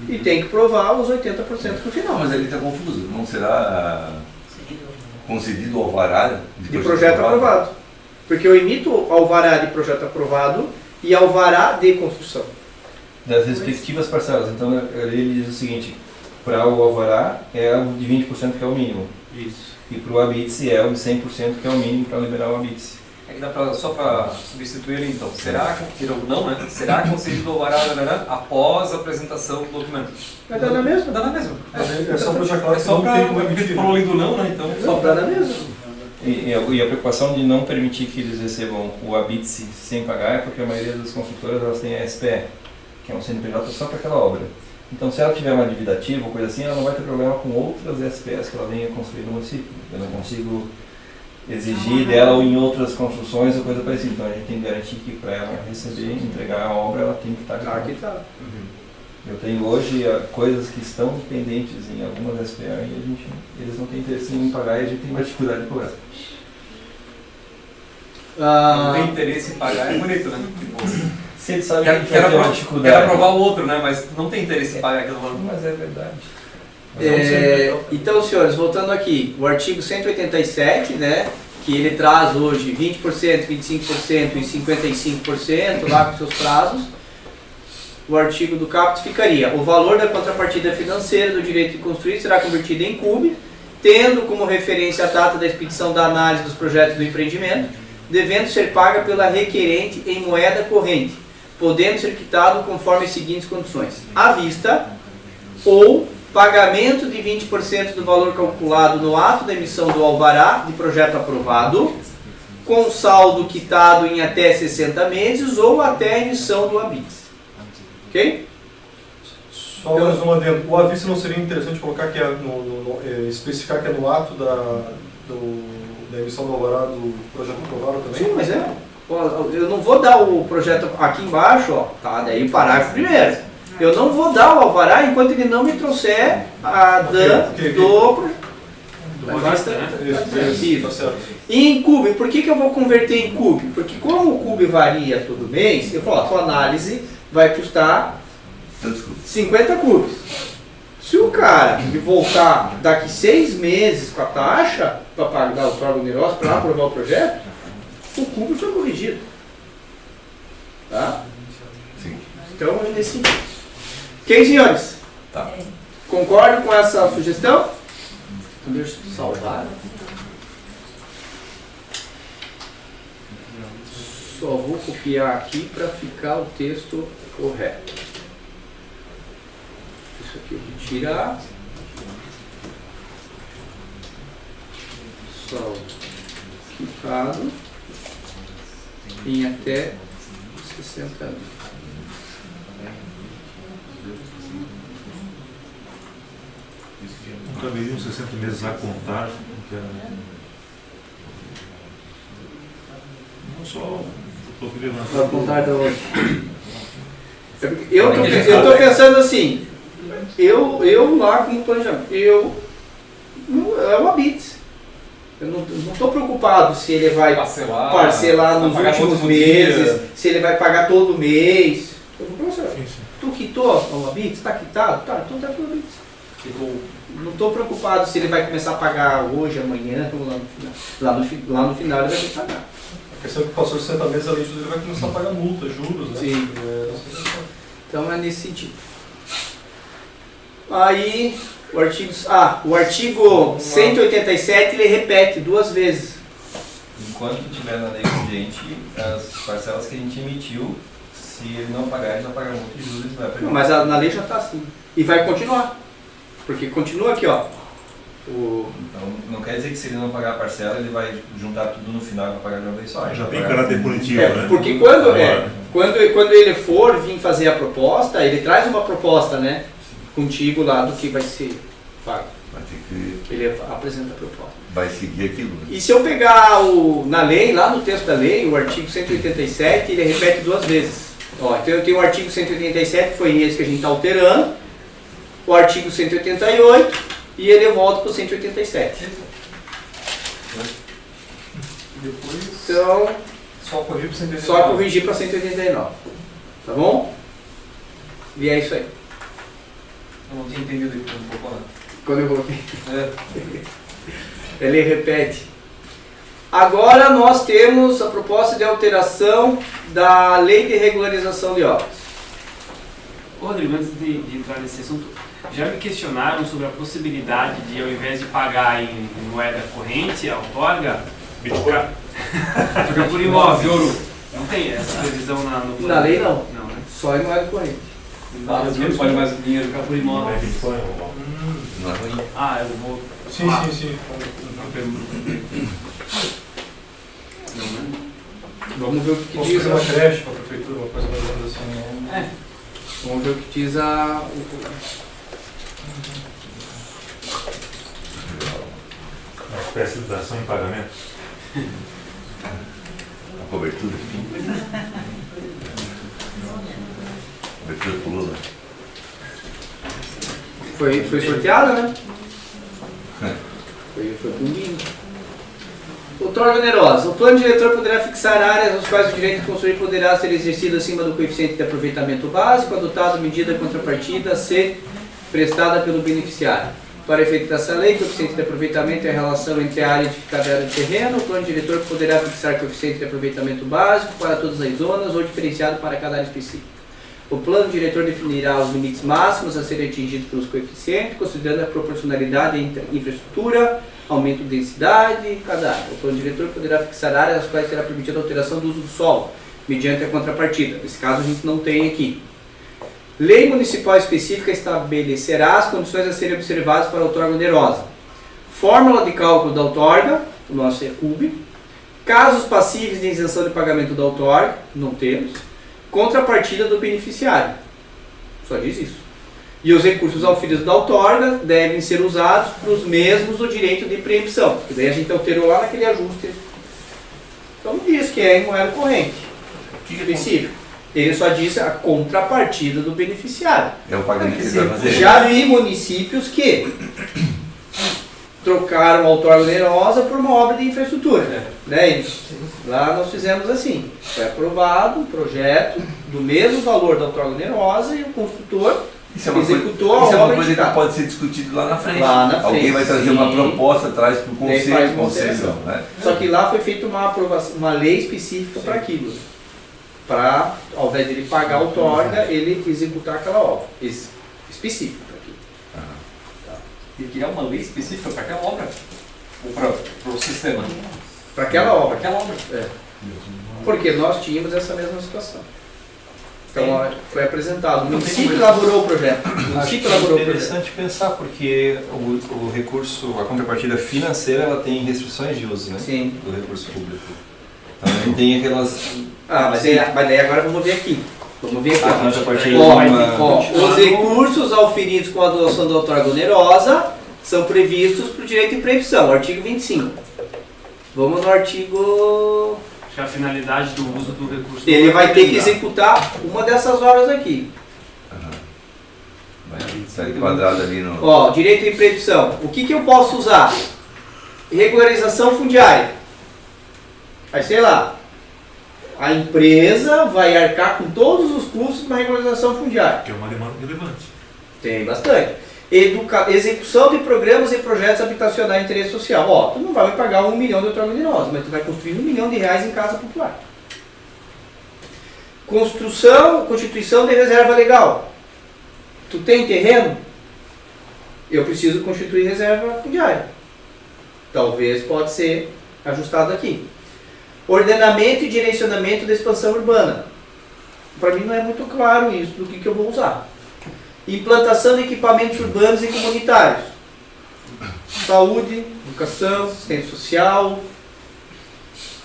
e tem que provar os 80% no final. Não, mas ele está confuso. Não será concedido o alvará De projeto aprovado. Porque eu emito alvará de projeto aprovado e alvará de construção. das respectivas parcelas. Então ele diz o seguinte, para o alvará é o de 20% que é o mínimo. Isso. E para o ABITS é o de 100% que é o mínimo para liberar o ABITS. É que dá pra, só para substituir ele então. Será não, né? Será concedido o alvará após a apresentação do documento? Vai dar na mesma? Dá na mesma. É só para deixar claro É que só não para tem como porque tu emitir. falou ali do não, né? Então. Só para na mesma. E a preocupação de não permitir que eles recebam o ABITS sem pagar é porque a maioria das construtoras elas têm a SPE, que é um CNPJ só para aquela obra. Então se ela tiver uma dívida ativa ou coisa assim, ela não vai ter problema com outras SPEs que ela venha construir no município. Eu não consigo exigir dela ou em outras construções ou coisa parecida. Então a gente tem que garantir que para ela receber, entregar a obra, ela tem que estar Tá, aqui tá. Eu tenho hoje coisas que estão pendentes em algumas SPA e eles não têm interesse em pagar e a gente tem mais dificuldade de cobrar. Não tem interesse em pagar, é bonito, né? Tipo, Se eles sabem que a gente quero vai ter uma quero dificuldade. aprovar o outro, né? Mas não tem interesse em pagar aquilo valor. Mas é verdade. Então, senhores, voltando aqui, o artigo 187, né, que ele traz hoje 20%, 25% e 55% lá com seus prazos, o artigo do caput ficaria: o valor da contrapartida financeira do direito de construir será convertido em CUB, tendo como referência a data da expedição da análise dos projetos do empreendimento, devendo ser paga pela requerente em moeda corrente, podendo ser quitado conforme as seguintes condições: à vista ou pagamento de 20% do valor calculado no ato da emissão do alvará de projeto aprovado, com saldo quitado em até 60 meses ou até a emissão do habite. Ok? Só mais um adendo. O aviso não seria interessante colocar que especificar que é no ato da emissão do alvará do projeto aprovado também? Sim, mas eu não vou dar o projeto aqui embaixo, ó, tá? Daí o parágrafo primeiro. Eu não vou dar o alvará enquanto ele não me trouxer a DAN do projeto. Tá certo. E em CUB, por que eu vou converter em CUB? Porque como o CUB varia todo mês, eu falo, a tua análise vai custar 50 cubos. Se o cara me voltar daqui 6 meses com a taxa para pagar o órgão Neros para aprovar o projeto, o CUB foi corrigido. Tá? Sim. Então é nesse sentido. Ok, senhores? Tá. Concordam com essa sugestão? Então deixa eu salvar. Só vou copiar aqui para ficar o texto correto. Isso aqui eu vou tirar. Saldo quitado em até 60 anos. Não caberiam 60 meses a contar, não só eu queria levantar. A contar da outra. Eu tô pensando assim, eu lá como planejamento, é uma habite. Eu não estou preocupado se ele vai parcelar nos últimos meses, se ele vai pagar todo mês. Eu vou pensar, tu quitou o habite? Está quitado? Tá, então tá tudo habite. Não estou preocupado se ele vai começar a pagar hoje, amanhã, ou lá no final ele vai ter que pagar. A questão é que passou 60 meses, além disso, ele vai começar a pagar multa, juros, né? Sim. Então é nesse sentido. Aí, o artigo 187 ele repete 2 vezes. Enquanto estiver na lei vigente, as parcelas que a gente emitiu, se ele não pagar, ele vai pagar multa de juros e vai pagar. Mas na lei já está assim. E vai continuar. Porque continua aqui, ó. Então não quer dizer que se ele não pagar a parcela, ele vai juntar tudo no final e vai pagar de uma vez só. Já tem caráter punitivo, né? Porque quando ele for vir fazer a proposta, ele traz uma proposta, né? Contigo lá do que vai ser pago. Vai ter que... Ele apresenta a proposta. Vai seguir aquilo. Né? E se eu pegar na lei, lá no texto da lei, o artigo 187, ele repete 2 vezes. Ó, então eu tenho o artigo 187, que foi esse que a gente está alterando, o artigo 188, e ele volta para o 187. Depois, Então, Só corrigir para 189. só corrigir para 189. Tá bom? E é isso aí. Eu não tinha entendido isso um pouco antes. Quando eu coloquei. Ele repete. Agora nós temos a proposta de alteração da Lei de Regularização de Obras. Ô, Rodrigo, antes de entrar nesse assunto, já me questionaram sobre a possibilidade de, ao invés de pagar em moeda corrente, a outorga, trocar por imóvel. Não tem essa previsão no plano? Na lei não. Não, né? Só em moeda corrente. Não pode mais o dinheiro. Trocar por imóvel. Não é ruim. Ah, eu vou... Sim. Não, né? Vamos ver o que Posso diz fazer uma creche para a prefeitura, uma coisa mais ou menos assim. Né? Vamos ver o que diz Uma espécie de dação em pagamento. A cobertura. Cobertura pulou, né? Foi sorteada, né? Foi comigo. Outorga onerosa. O plano diretor poderá fixar áreas nas quais o direito de construir poderá ser exercido acima do coeficiente de aproveitamento básico, adotado medida contrapartida a ser prestada pelo beneficiário. Para efeito dessa lei, coeficiente de aproveitamento é a relação entre a área edificada e a área de terreno. O plano diretor poderá fixar coeficiente de aproveitamento básico para todas as zonas ou diferenciado para cada área específica. O plano diretor definirá os limites máximos a serem atingidos pelos coeficientes, considerando a proporcionalidade entre infraestrutura, aumento de densidade em cada área. O plano diretor poderá fixar áreas nas quais será permitida a alteração do uso do solo, mediante a contrapartida. Nesse caso a gente não tem aqui. Lei municipal específica estabelecerá as condições a serem observadas para a outorga onerosa. Fórmula de cálculo da outorga, o nosso é CUB. Casos passíveis de isenção de pagamento da outorga, não temos. Contrapartida do beneficiário, só diz isso. E os recursos auferidos da outorga devem ser usados para os mesmos do direito de preempção, porque daí a gente alterou lá naquele ajuste. Então não diz que é em moeda corrente específico. Ele só diz a contrapartida do beneficiário. É o pagamento que ele vai fazer. Já vi municípios que trocaram a outorga onerosa por uma obra de infraestrutura. Né? Lá nós fizemos assim. Foi aprovado um projeto do mesmo valor da outorga onerosa e o construtor executou a obra. Isso é uma coisa que pode ser discutido lá na frente. Alguém vai trazer uma proposta, traz para o conselho. Né? Só que lá foi feita uma lei específica para aquilo. Para, ao invés de ele pagar a outorga, ele executar aquela obra. Específica para aquilo. E criar uma lei específica para aquela obra? Ou para o sistema? Para aquela obra. Para aquela obra. É. Porque nós tínhamos essa mesma situação. Então foi apresentado. O município elaborou o projeto. Interessante pensar, porque o recurso, a contrapartida financeira, ela tem restrições de uso, né? Sim. Do recurso público. Então ele tem aquelas. Mas daí agora vamos ver aqui. Vamos ver aqui. Os recursos auferidos com a doação da outorga onerosa são previstos para o direito de preempção, artigo 25. Vamos no artigo... Acho que a finalidade do uso do recurso... Ele vai ter que executar uma dessas obras aqui. Vai sair quadrado ali no... Direito de preempção. O que eu posso usar? Regularização fundiária. Aí sei lá. A empresa vai arcar com todos os custos da regularização fundiária. Que é uma demanda relevante. Tem bastante. Execução de programas e projetos habitacionais de interesse social. Tu não vai me pagar 1 milhão de outorga onerosa, mas tu vai construir R$1 milhão em casa popular. Constituição de reserva legal. Tu tem terreno? Eu preciso constituir reserva fundiária. Talvez pode ser ajustado aqui. Ordenamento e direcionamento da expansão urbana. Para mim não é muito claro isso, do que eu vou usar. Implantação de equipamentos urbanos e comunitários. Saúde, educação, assistência social.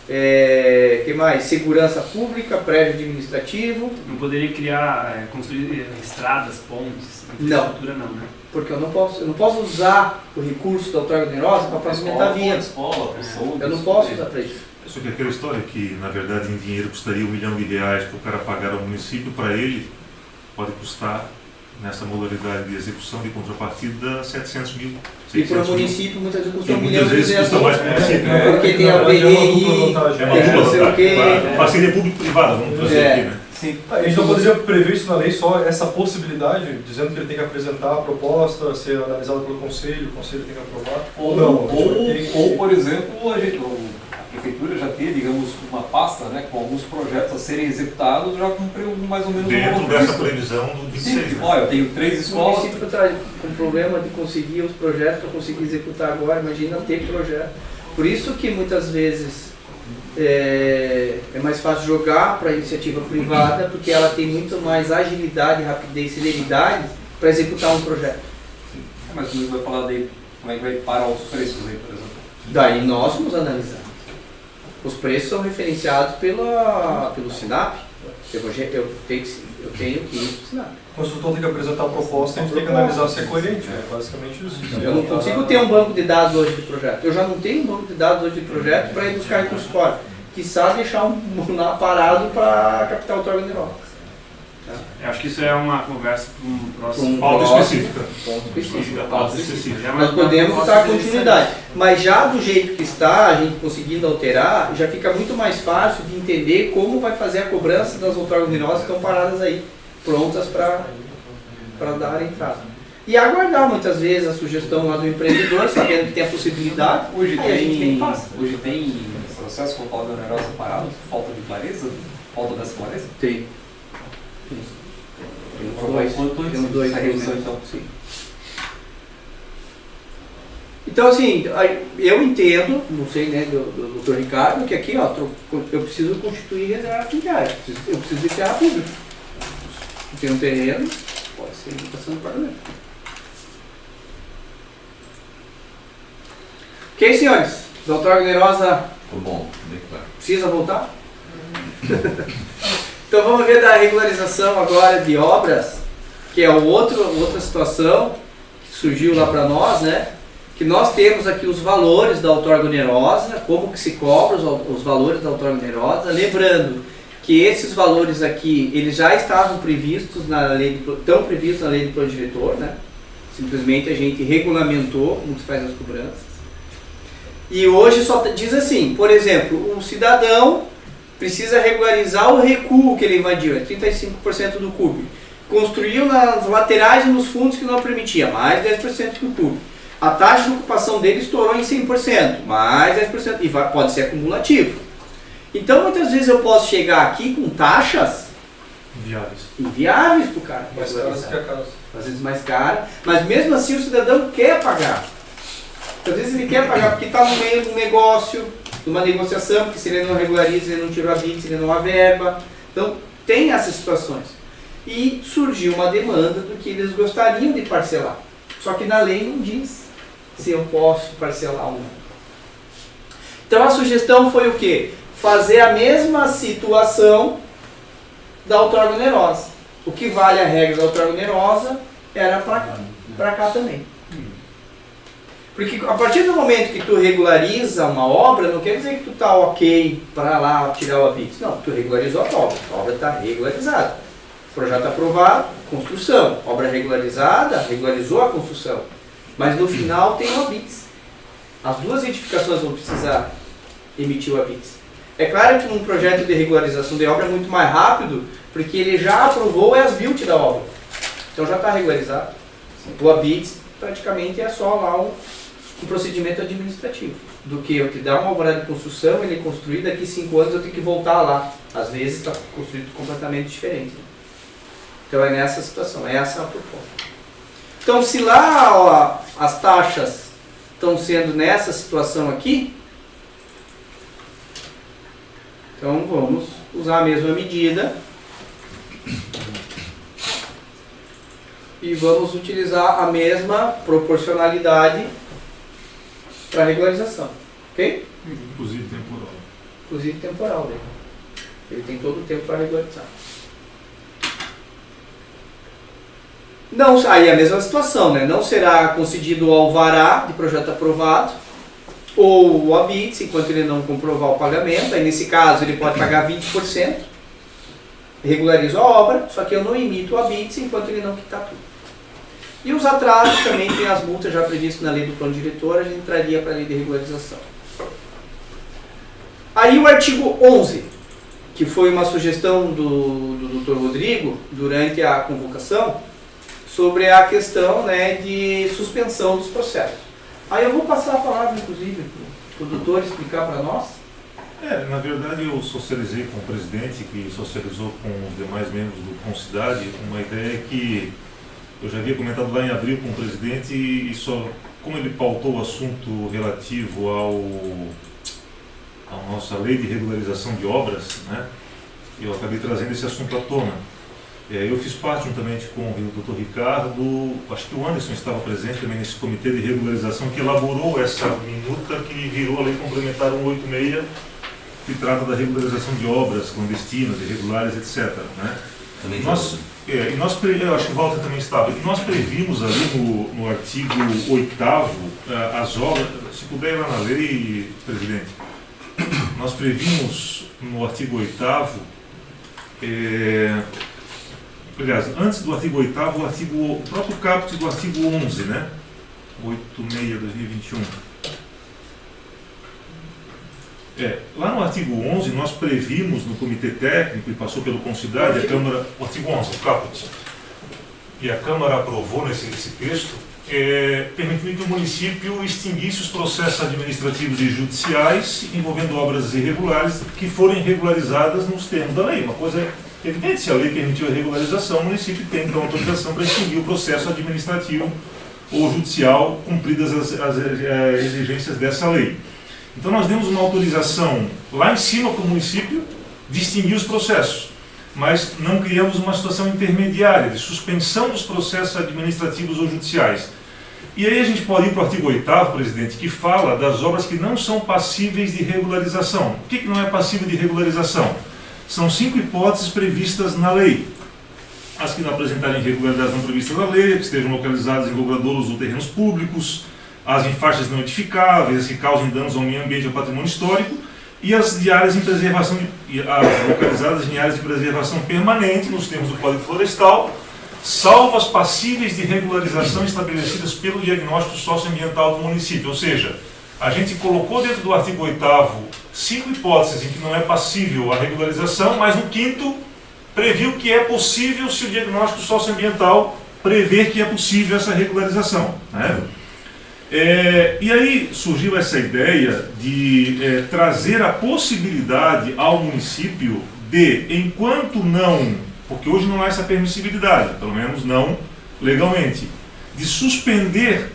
Que mais? Segurança pública, prédio administrativo. Não poderia criar, construir estradas, pontes, infraestrutura não, né? Porque eu não posso usar o recurso da outorga onerosa para pavimentar via. Eu não posso usar para isso. Só que aquela história que, na verdade, em dinheiro custaria R$1 milhão para o cara pagar ao município, para ele pode custar, nessa modalidade de execução de contrapartida, 700 mil. E para o município, muitas vezes custa E R$1 milhão. muitas vezes custa mais para o município. Porque tem a PRI, tem não sei o quê. Parceria público-privada, vamos trazer aqui, né? Sim. A gente não poderia prever isso na lei, só essa possibilidade, dizendo que ele tem que apresentar a proposta, ser analisada pelo conselho, o conselho tem que aprovar. Ou por exemplo, a prefeitura já ter, digamos, uma pasta, né, com alguns projetos a serem executados, já cumpriu mais ou menos dentro dessa previsão do 26. Sim, olha, eu tenho 3 escolas. O município está com problema de conseguir os projetos para conseguir executar agora, imagina ter projeto. Por isso que muitas vezes é mais fácil jogar para a iniciativa privada, porque ela tem muito mais agilidade, rapidez, celeridade para executar um projeto. Mas você vai falar daí, como é que vai parar os preços aí, por exemplo? Daí nós vamos analisar. Os preços são referenciados pelo SINAP. Eu tenho que ir para o SINAP. O construtor tem que apresentar a proposta e a gente tem que analisar se é coerente. É basicamente isso. Eu não consigo ter um banco de dados hoje de projeto. Eu já não tenho um banco de dados hoje de projeto para ir buscar recursos fora. Quiçá deixar lá parado para captar o torno de novo. Eu acho que isso é uma conversa para um próximo... Pauta específica. Pauta específica. Nós podemos dar continuidade. Mas já do jeito que está, a gente conseguindo alterar, já fica muito mais fácil de entender como vai fazer a cobrança das outorgas onerosas que estão paradas aí, prontas para dar entrada. e aguardar muitas vezes a sugestão lá do empreendedor, sabendo que tem a possibilidade. Hoje aí a gente tem, passa. hoje tem processo com pauta onerosa parado, falta de clareza, falta dessa clareza? Tem. Tem uns dois essa revisão, então. sim. Então, assim, eu entendo, não sei, né, do Dr. Ricardo, que aqui, ó, eu preciso constituir reserva fundiária, eu preciso declarar público. Tem um terreno, pode ser indicação do parlamento. Ok, senhores? Doutor Agnerosa, Foi bom, bem claro. precisa voltar? Então vamos ver da regularização agora de obras, que é outra situação que surgiu lá para nós, né? Que nós temos aqui os valores da outorga onerosa, como que se cobra os valores da outorga onerosa, lembrando que esses valores aqui, eles já estavam previstos na lei, estão previstos na lei do plano diretor, né? Simplesmente a gente regulamentou como se faz as cobranças. E hoje só diz assim, por exemplo, um cidadão precisa regularizar o recuo que ele invadiu, é 35% do CUB. Construiu nas laterais e nos fundos que não permitia, mais 10% do CUB. A taxa de ocupação dele estourou em 100%, mais 10%, e pode ser acumulativo. Então, muitas vezes eu posso chegar aqui com taxas inviáveis para o cara. Mais caras que a casa. Às vezes mais cara, mas mesmo assim o cidadão quer pagar. Às vezes ele quer pagar porque está no meio de um negócio, de uma negociação, porque se ele não regulariza, ele não tira a BIT, ele não averba. Então, tem essas situações. E surgiu uma demanda do que eles gostariam de parcelar. Só que na lei não diz se eu posso parcelar ou não. Então a sugestão foi o quê? Fazer a mesma situação da outorga onerosa. O que vale a regra da outorga onerosa era para cá também. Porque a partir do momento que tu regulariza uma obra, não quer dizer que tu está ok para lá tirar o habite. Não, tu regularizou a obra está regularizada. Projeto aprovado, construção. Obra regularizada, regularizou a construção. Mas no final tem o habite. As duas edificações vão precisar emitir o habite. É claro que um projeto de regularização de obra é muito mais rápido, porque ele já aprovou as built da obra. Então já está regularizado. O habite praticamente é só lá um procedimento administrativo. Do que eu te dar uma alvará de construção, ele construir, daqui 5 anos eu tenho que voltar lá. Às vezes está construído completamente diferente. Então é nessa situação, essa é a proposta. Então se lá ó, as taxas estão sendo nessa situação aqui, então vamos usar a mesma medida e vamos utilizar a mesma proporcionalidade para regularização, ok? Inclusive temporal. Inclusive temporal, né? Ele tem todo o tempo para regularizar. Não, aí é a mesma situação, né? Não será concedido o alvará de projeto aprovado ou o habite, enquanto ele não comprovar o pagamento. Aí nesse caso ele pode pagar 20%, regularizo a obra, só que eu não emito o habite enquanto ele não quitar tudo. E os atrasos também tem as multas já previstas na lei do plano diretor, a gente entraria para a lei de regularização. Aí o artigo 11, que foi uma sugestão do Dr. Rodrigo durante a convocação, sobre a questão, né, de suspensão dos processos. Aí eu vou passar a palavra, inclusive, para o doutor explicar para nós. Na verdade eu socializei com o presidente, que socializou com os demais membros do Concidade, uma ideia que eu já havia comentado lá em abril com o presidente e só, como ele pautou o assunto relativo à nossa lei de regularização de obras, né, eu acabei trazendo esse assunto à tona. Eu fiz parte juntamente com o Dr. Ricardo, acho que o Anderson estava presente também nesse comitê de regularização que elaborou essa minuta que virou a Lei Complementar 186, que trata da regularização de obras clandestinas, irregulares, etc. Né? Também eu acho que o Walter também estava. E nós previmos ali no artigo 8º as obras, se puder ir lá na lei, presidente, nós previmos no artigo 8º, aliás, antes do artigo 8º, o próprio caput do artigo 11, né? 86/2021. Lá no artigo 11, nós previmos no Comitê Técnico, e passou pelo Concidade, a Câmara, o artigo 11, o caput. e a Câmara aprovou esse texto, permitindo que o município extinguisse os processos administrativos e judiciais envolvendo obras irregulares que forem regularizadas nos termos da lei. Uma coisa evidente, se a lei permitiu a regularização, o município tem então autorização para extinguir o processo administrativo ou judicial, cumpridas as exigências dessa lei. Então nós demos uma autorização lá em cima para o município de extinguir os processos, mas não criamos uma situação intermediária de suspensão dos processos administrativos ou judiciais. E aí a gente pode ir para o artigo 8º, presidente, que fala das obras que não são passíveis de regularização. O que não é passível de regularização? São 5 hipóteses previstas na lei. As que não apresentarem irregularidades não previstas na lei, que estejam localizadas em logradouros ou terrenos públicos, as em faixas não edificáveis, as que causem danos ao meio ambiente e ao patrimônio histórico, e as de áreas em preservação, as localizadas em áreas de preservação permanente, nos termos do Código Florestal, salvo as passíveis de regularização estabelecidas pelo diagnóstico socioambiental do município. Ou seja, a gente colocou dentro do artigo 8º 5 hipóteses em que não é passível a regularização, mas no 5º previu que é possível se o diagnóstico socioambiental prever que é possível essa regularização, né? E aí surgiu essa ideia de trazer a possibilidade ao município de, enquanto não, porque hoje não há essa permissibilidade, pelo menos não legalmente, de suspender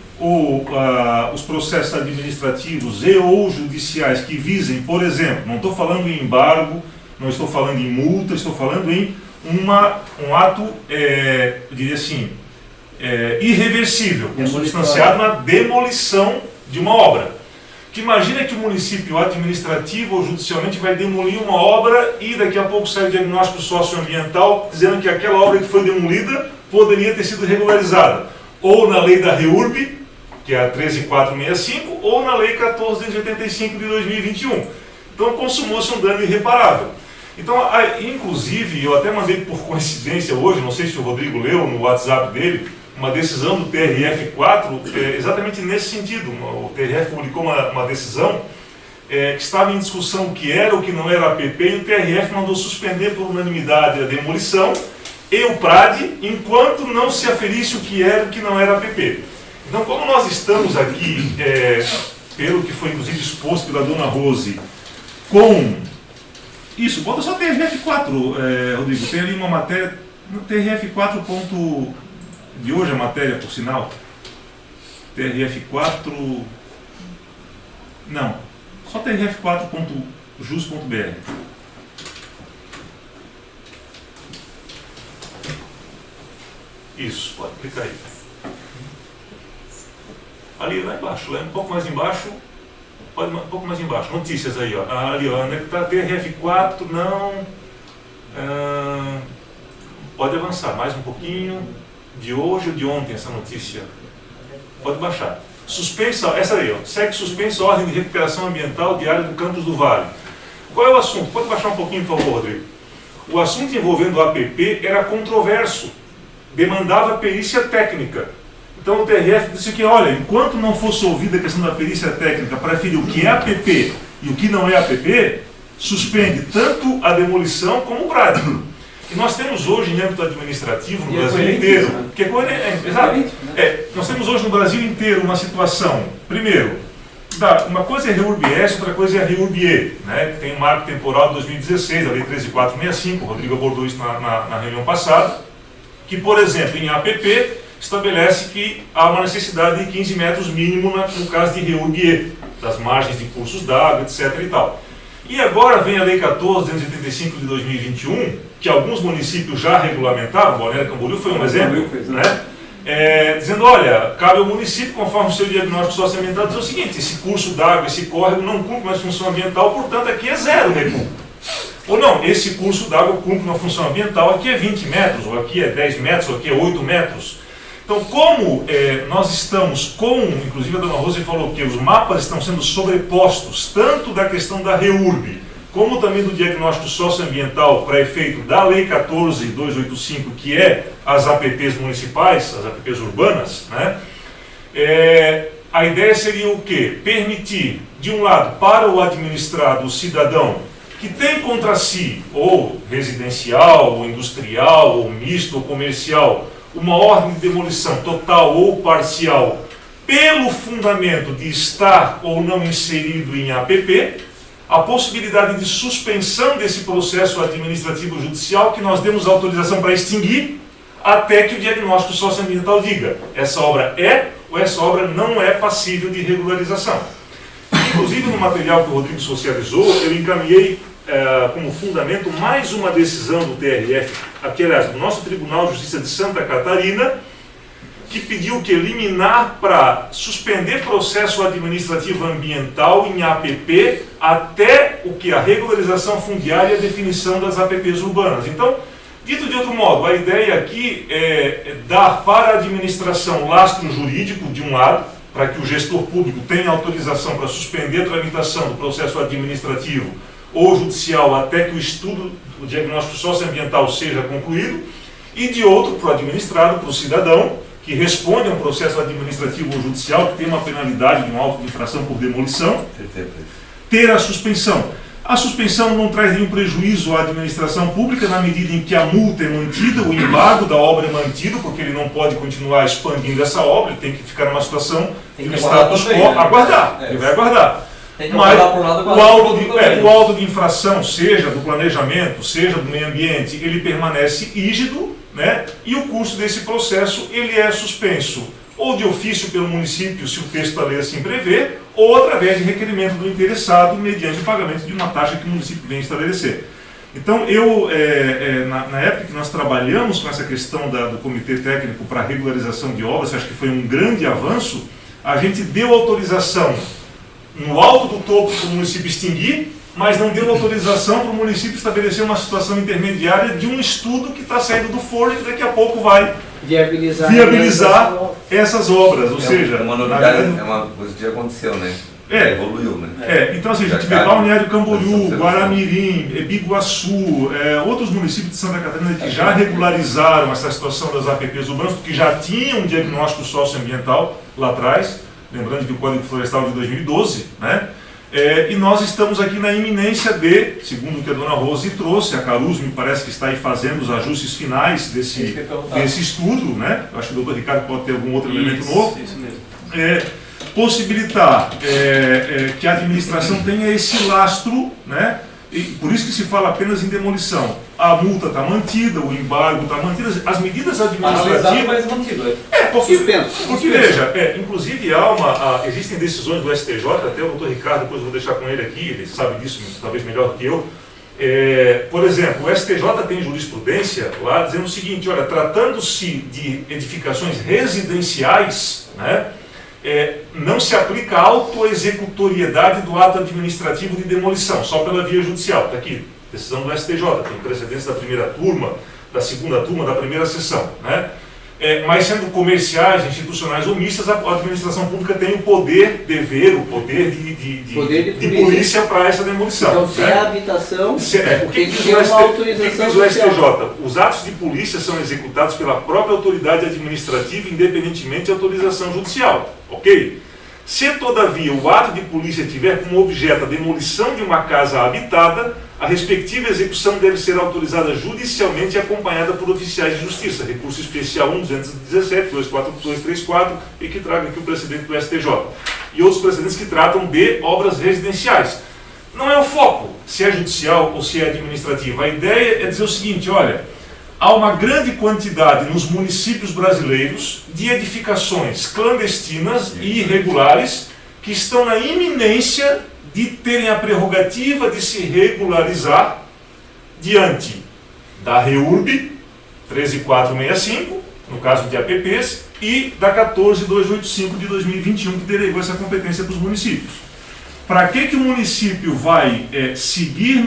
os processos administrativos e ou judiciais que visem, por exemplo, não estou falando em embargo, não estou falando em multa, estou falando em um ato, eu diria assim, irreversível, substanciado na demolição de uma obra. Que imagina que o município administrativo ou judicialmente vai demolir uma obra e daqui a pouco sai o diagnóstico socioambiental dizendo que aquela obra que foi demolida poderia ter sido regularizada, ou na lei da REURB, que é a 13465, ou na lei 1485 de 2021. Então consumou-se um dano irreparável. Então, inclusive, eu até mandei por coincidência hoje, não sei se o Rodrigo leu no WhatsApp dele, uma decisão do TRF4 exatamente nesse sentido. O TRF publicou uma decisão que estava em discussão o que era ou o que não era APP, e o TRF mandou suspender por unanimidade a demolição e o PRAD, enquanto não se aferisse o que era e o que não era APP. Então, como nós estamos aqui, pelo que foi inclusive exposto pela dona Rose, com... Isso, bota só TRF4, Rodrigo, tem ali uma matéria, no TRF4. De hoje a matéria, por sinal, TRF4, não, só TRF4.jus.br. Isso, pode clicar aí. Ali, lá embaixo, lá um pouco mais embaixo, um pouco mais embaixo, notícias aí, ó. Ali, ó, onde é que está? TRF4, não, pode avançar mais um pouquinho. De hoje ou de ontem essa notícia? Pode baixar. Suspensa, essa aí, ó. Segue suspensa a ordem de recuperação ambiental de área do Campos do Vale. Qual é o assunto? Pode baixar um pouquinho, por favor, Rodrigo. O assunto envolvendo o APP era controverso. Demandava perícia técnica. Então o TRF disse que, olha, enquanto não fosse ouvida a questão da perícia técnica para aferir o que é APP e o que não é APP, suspende tanto a demolição como o PRAD. E nós temos hoje em âmbito administrativo no Brasil inteiro, que é coerente, exato. Nós temos hoje no Brasil inteiro uma situação, primeiro, uma coisa é a REURB-S, outra coisa é a REURB-E, né, que tem um marco temporal de 2016, a Lei 13465, o Rodrigo abordou isso na reunião passada, que, por exemplo, em APP, estabelece que há uma necessidade de 15 metros mínimo no caso de REURB-E, das margens de cursos d'água, etc. e tal. E agora vem a Lei 14.285 de 2021, que alguns municípios já regulamentaram, Balneário Camboriú foi um exemplo, né? Dizendo, olha, cabe ao município, conforme o seu diagnóstico socioambiental, dizer o seguinte: esse curso d'água, esse córrego não cumpre mais função ambiental, portanto aqui é zero recuo. Ou não, esse curso d'água cumpre uma função ambiental, aqui é 20 metros, ou aqui é 10 metros, ou aqui é 8 metros. Então, como nós estamos inclusive a dona Rose falou que os mapas estão sendo sobrepostos, tanto da questão da REURB, como também do diagnóstico socioambiental para efeito da Lei 14.285, que é as APPs municipais, as APPs urbanas, né? A ideia seria o quê? Permitir, de um lado, para o administrado, o cidadão, que tem contra si, ou residencial, ou industrial, ou misto, ou comercial, uma ordem de demolição total ou parcial pelo fundamento de estar ou não inserido em APP, a possibilidade de suspensão desse processo administrativo judicial que nós demos autorização para extinguir até que o diagnóstico socioambiental diga essa obra é ou essa obra não é passível de regularização. Inclusive no material que o Rodrigo socializou, eu encaminhei como fundamento mais uma decisão do TRF, aqui aliás, do nosso Tribunal de Justiça de Santa Catarina, que pediu que liminar para suspender processo administrativo ambiental em APP até o que a regularização fundiária e a definição das APPs urbanas. Então, dito de outro modo, a ideia aqui é dar para a administração lastro jurídico, de um lado, para que o gestor público tenha autorização para suspender a tramitação do processo administrativo ou judicial até que o estudo do diagnóstico socioambiental seja concluído, e de outro, para o administrado, para o cidadão, que responde a um processo administrativo ou judicial que tem uma penalidade de um auto de infração por demolição, ter a suspensão. A suspensão não traz nenhum prejuízo à administração pública na medida em que a multa é mantida, o embargo da obra é mantido, porque ele não pode continuar expandindo essa obra, ele tem que ficar numa situação de um status quo, aguardar, ele vai aguardar. Mas o auto de infração, seja do planejamento, seja do meio ambiente, ele permanece rígido, né? E o custo desse processo ele é suspenso ou de ofício pelo município, se o texto da lei assim prevê, ou através de requerimento do interessado mediante o pagamento de uma taxa que o município vem estabelecer. Então, na época que nós trabalhamos com essa questão do Comitê Técnico para a regularização de obras, acho que foi um grande avanço, a gente deu autorização no alto do topo para o município extinguir, mas não deu autorização para o município estabelecer uma situação intermediária de um estudo que está saindo do forno e que daqui a pouco vai viabilizar essas obras. Ou seja, uma novidade, é uma coisa que já aconteceu, né? Evoluiu, né? Então assim, a gente vê Balneário Camboriú, Guaramirim, Biguaçu, outros municípios de Santa Catarina que já regularizaram essa situação das APPs urbanas, porque já tinham um diagnóstico socioambiental lá atrás, lembrando que o Código Florestal de 2012, né? E nós estamos aqui na iminência de, segundo o que a dona Rose trouxe, a Caruso me parece que está aí fazendo os ajustes finais desse estudo, né? Eu acho que o doutor Ricardo pode ter algum outro elemento novo. Isso mesmo. Possibilitar que a administração tenha esse lastro, né? E por isso que se fala apenas em demolição. A multa está mantida, o embargo está mantido, as medidas administrativas... Mas mantido, porque veja, inclusive existem decisões do STJ, até o doutor Ricardo, depois eu vou deixar com ele aqui, ele sabe disso talvez melhor do que eu. Por exemplo, o STJ tem jurisprudência lá dizendo o seguinte, olha, tratando-se de edificações residenciais, né, não se aplica a autoexecutoriedade do ato administrativo de demolição, só pela via judicial. Está aqui, decisão do STJ, tem precedência da primeira turma, da segunda turma, da primeira sessão, né? Mas sendo comerciais, institucionais ou mistas, a administração pública tem o poder, o poder de polícia para essa demolição. Então, se é habitação, o que diz o STJ? Os atos de polícia são executados pela própria autoridade administrativa, independentemente de autorização judicial. Ok? Se, todavia, o ato de polícia tiver como objeto a demolição de uma casa habitada, a respectiva execução deve ser autorizada judicialmente e acompanhada por oficiais de justiça. Recurso especial 1.217, 24234, e que traga aqui o precedente do STJ. E outros precedentes que tratam de obras residenciais. Não é o foco, se é judicial ou se é administrativo. A ideia é dizer o seguinte, olha, há uma grande quantidade nos municípios brasileiros de edificações clandestinas e irregulares que estão na iminência de terem a prerrogativa de se regularizar diante da REURB 13465, no caso de APPs, e da 14285 de 2021, que delegou essa competência para os municípios. Para que o município vai seguir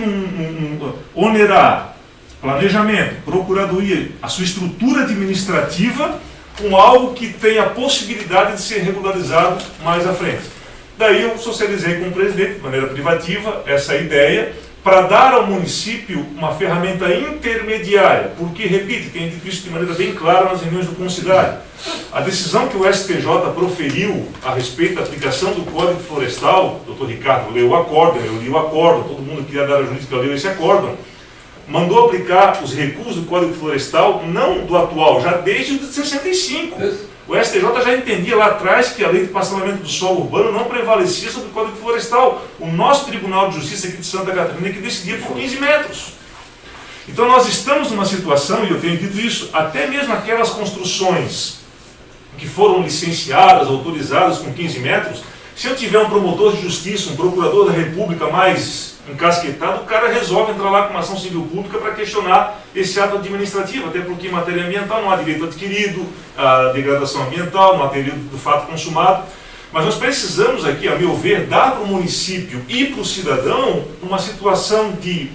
onerar planejamento, procuradoria, a sua estrutura administrativa com algo que tem a possibilidade de ser regularizado mais à frente? Daí eu socializei com o presidente, de maneira privativa, essa ideia para dar ao município uma ferramenta intermediária, porque, repito, tem dito isso de maneira bem clara nas reuniões do Concidade. A decisão que o STJ proferiu a respeito da aplicação do Código Florestal, o doutor Ricardo leu o acórdão, eu li o acórdão, todo mundo que queria dar a jurídica leu esse acórdão, mandou aplicar os recursos do Código Florestal, não do atual, já desde o de 65. O STJ já entendia lá atrás que a lei de parcelamento do solo urbano não prevalecia sobre o Código Florestal. O nosso Tribunal de Justiça aqui de Santa Catarina que decidia por 15 metros. Então nós estamos numa situação, e eu tenho dito isso, até mesmo aquelas construções que foram licenciadas, autorizadas com 15 metros, se eu tiver um promotor de justiça, um procurador da República mais encasquetado, o cara resolve entrar lá com uma ação civil pública para questionar esse ato administrativo, até porque em matéria ambiental não há direito adquirido, a degradação ambiental, não há direito do fato consumado. Mas nós precisamos aqui, a meu ver, dar para o município e para o cidadão uma situação de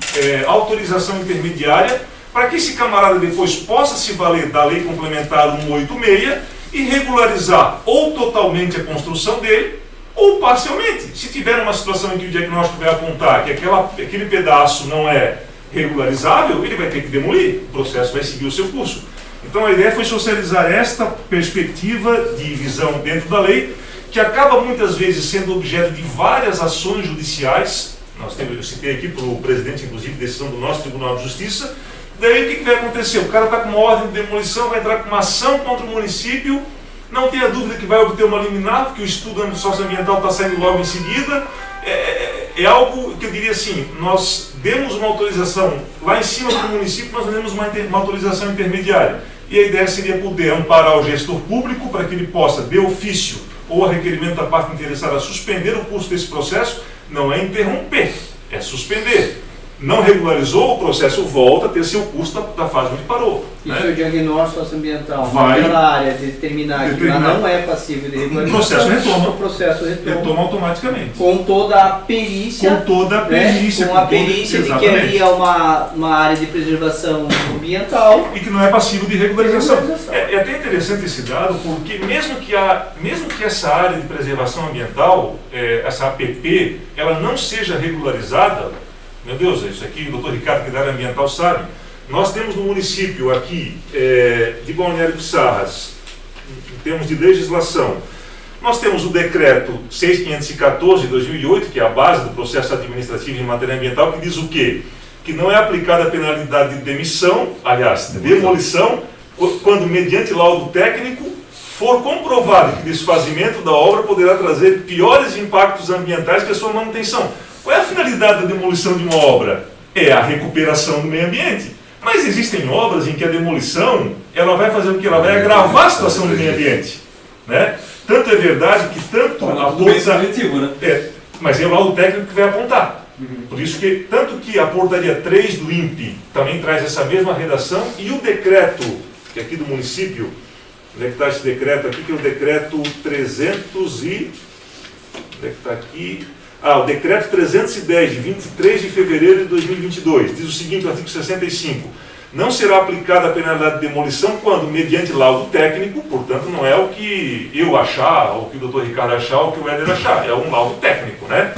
autorização intermediária para que esse camarada depois possa se valer da lei complementar 186 e regularizar ou totalmente a construção dele ou parcialmente. Se tiver uma situação em que o diagnóstico vai apontar que aquele pedaço não é regularizável, ele vai ter que demolir, o processo vai seguir o seu curso. Então a ideia foi socializar esta perspectiva de visão dentro da lei, que acaba muitas vezes sendo objeto de várias ações judiciais. Eu citei aqui para o presidente, inclusive, decisão do nosso Tribunal de Justiça. Daí o que vai acontecer? O cara está com uma ordem de demolição, vai entrar com uma ação contra o município, não tenha dúvida que vai obter uma liminar, porque o estudo socioambiental está saindo logo em seguida. É algo que eu diria assim, nós demos uma autorização lá em cima para o município, nós demos uma autorização intermediária. E a ideia seria poder amparar o gestor público para que ele possa, de ofício ou a requerimento da parte interessada, suspender o curso desse processo. Não é interromper, é suspender. Não regularizou, o processo volta a ter seu custo da fase onde parou. E né? se o diagnóstico socioambiental Vai naquela área determinar que ela não é passível de regularização, o processo retoma automaticamente. Com toda a perícia. Com toda a perícia. Né? Com a perícia de que ali é uma área de preservação ambiental. E que não é passível de regularização. É até interessante esse dado, porque mesmo que essa área de preservação ambiental, essa APP, ela não seja regularizada. Meu Deus, isso aqui o doutor Ricardo, que é da área ambiental, sabe. Nós temos no município aqui de Balneário Pissarras, em termos de legislação, nós temos o decreto 6.514 de 2008, que é a base do processo administrativo em matéria ambiental, que diz o quê? Que não é aplicada a penalidade de demolição, quando mediante laudo técnico for comprovado que o desfazimento da obra poderá trazer piores impactos ambientais que a sua manutenção. Qual é a finalidade da demolição de uma obra? É a recuperação do meio ambiente. Mas existem obras em que a demolição, ela vai fazer o que? Ela vai agravar a situação do meio ambiente. Né? Tanto é verdade que tanto a mas é o laudo técnico que vai apontar. Por isso que, tanto que a portaria 3 do INPE também traz essa mesma redação, e o decreto, que é aqui do município, onde é que está esse decreto aqui, que é o decreto 300 e... onde é que está aqui? O decreto 310, de 23 de fevereiro de 2022, diz o seguinte, no artigo 65, não será aplicada a penalidade de demolição quando, mediante laudo técnico, portanto não é o que eu achar, ou o que o doutor Ricardo achar, ou o que o Éder achar, é um laudo técnico, né?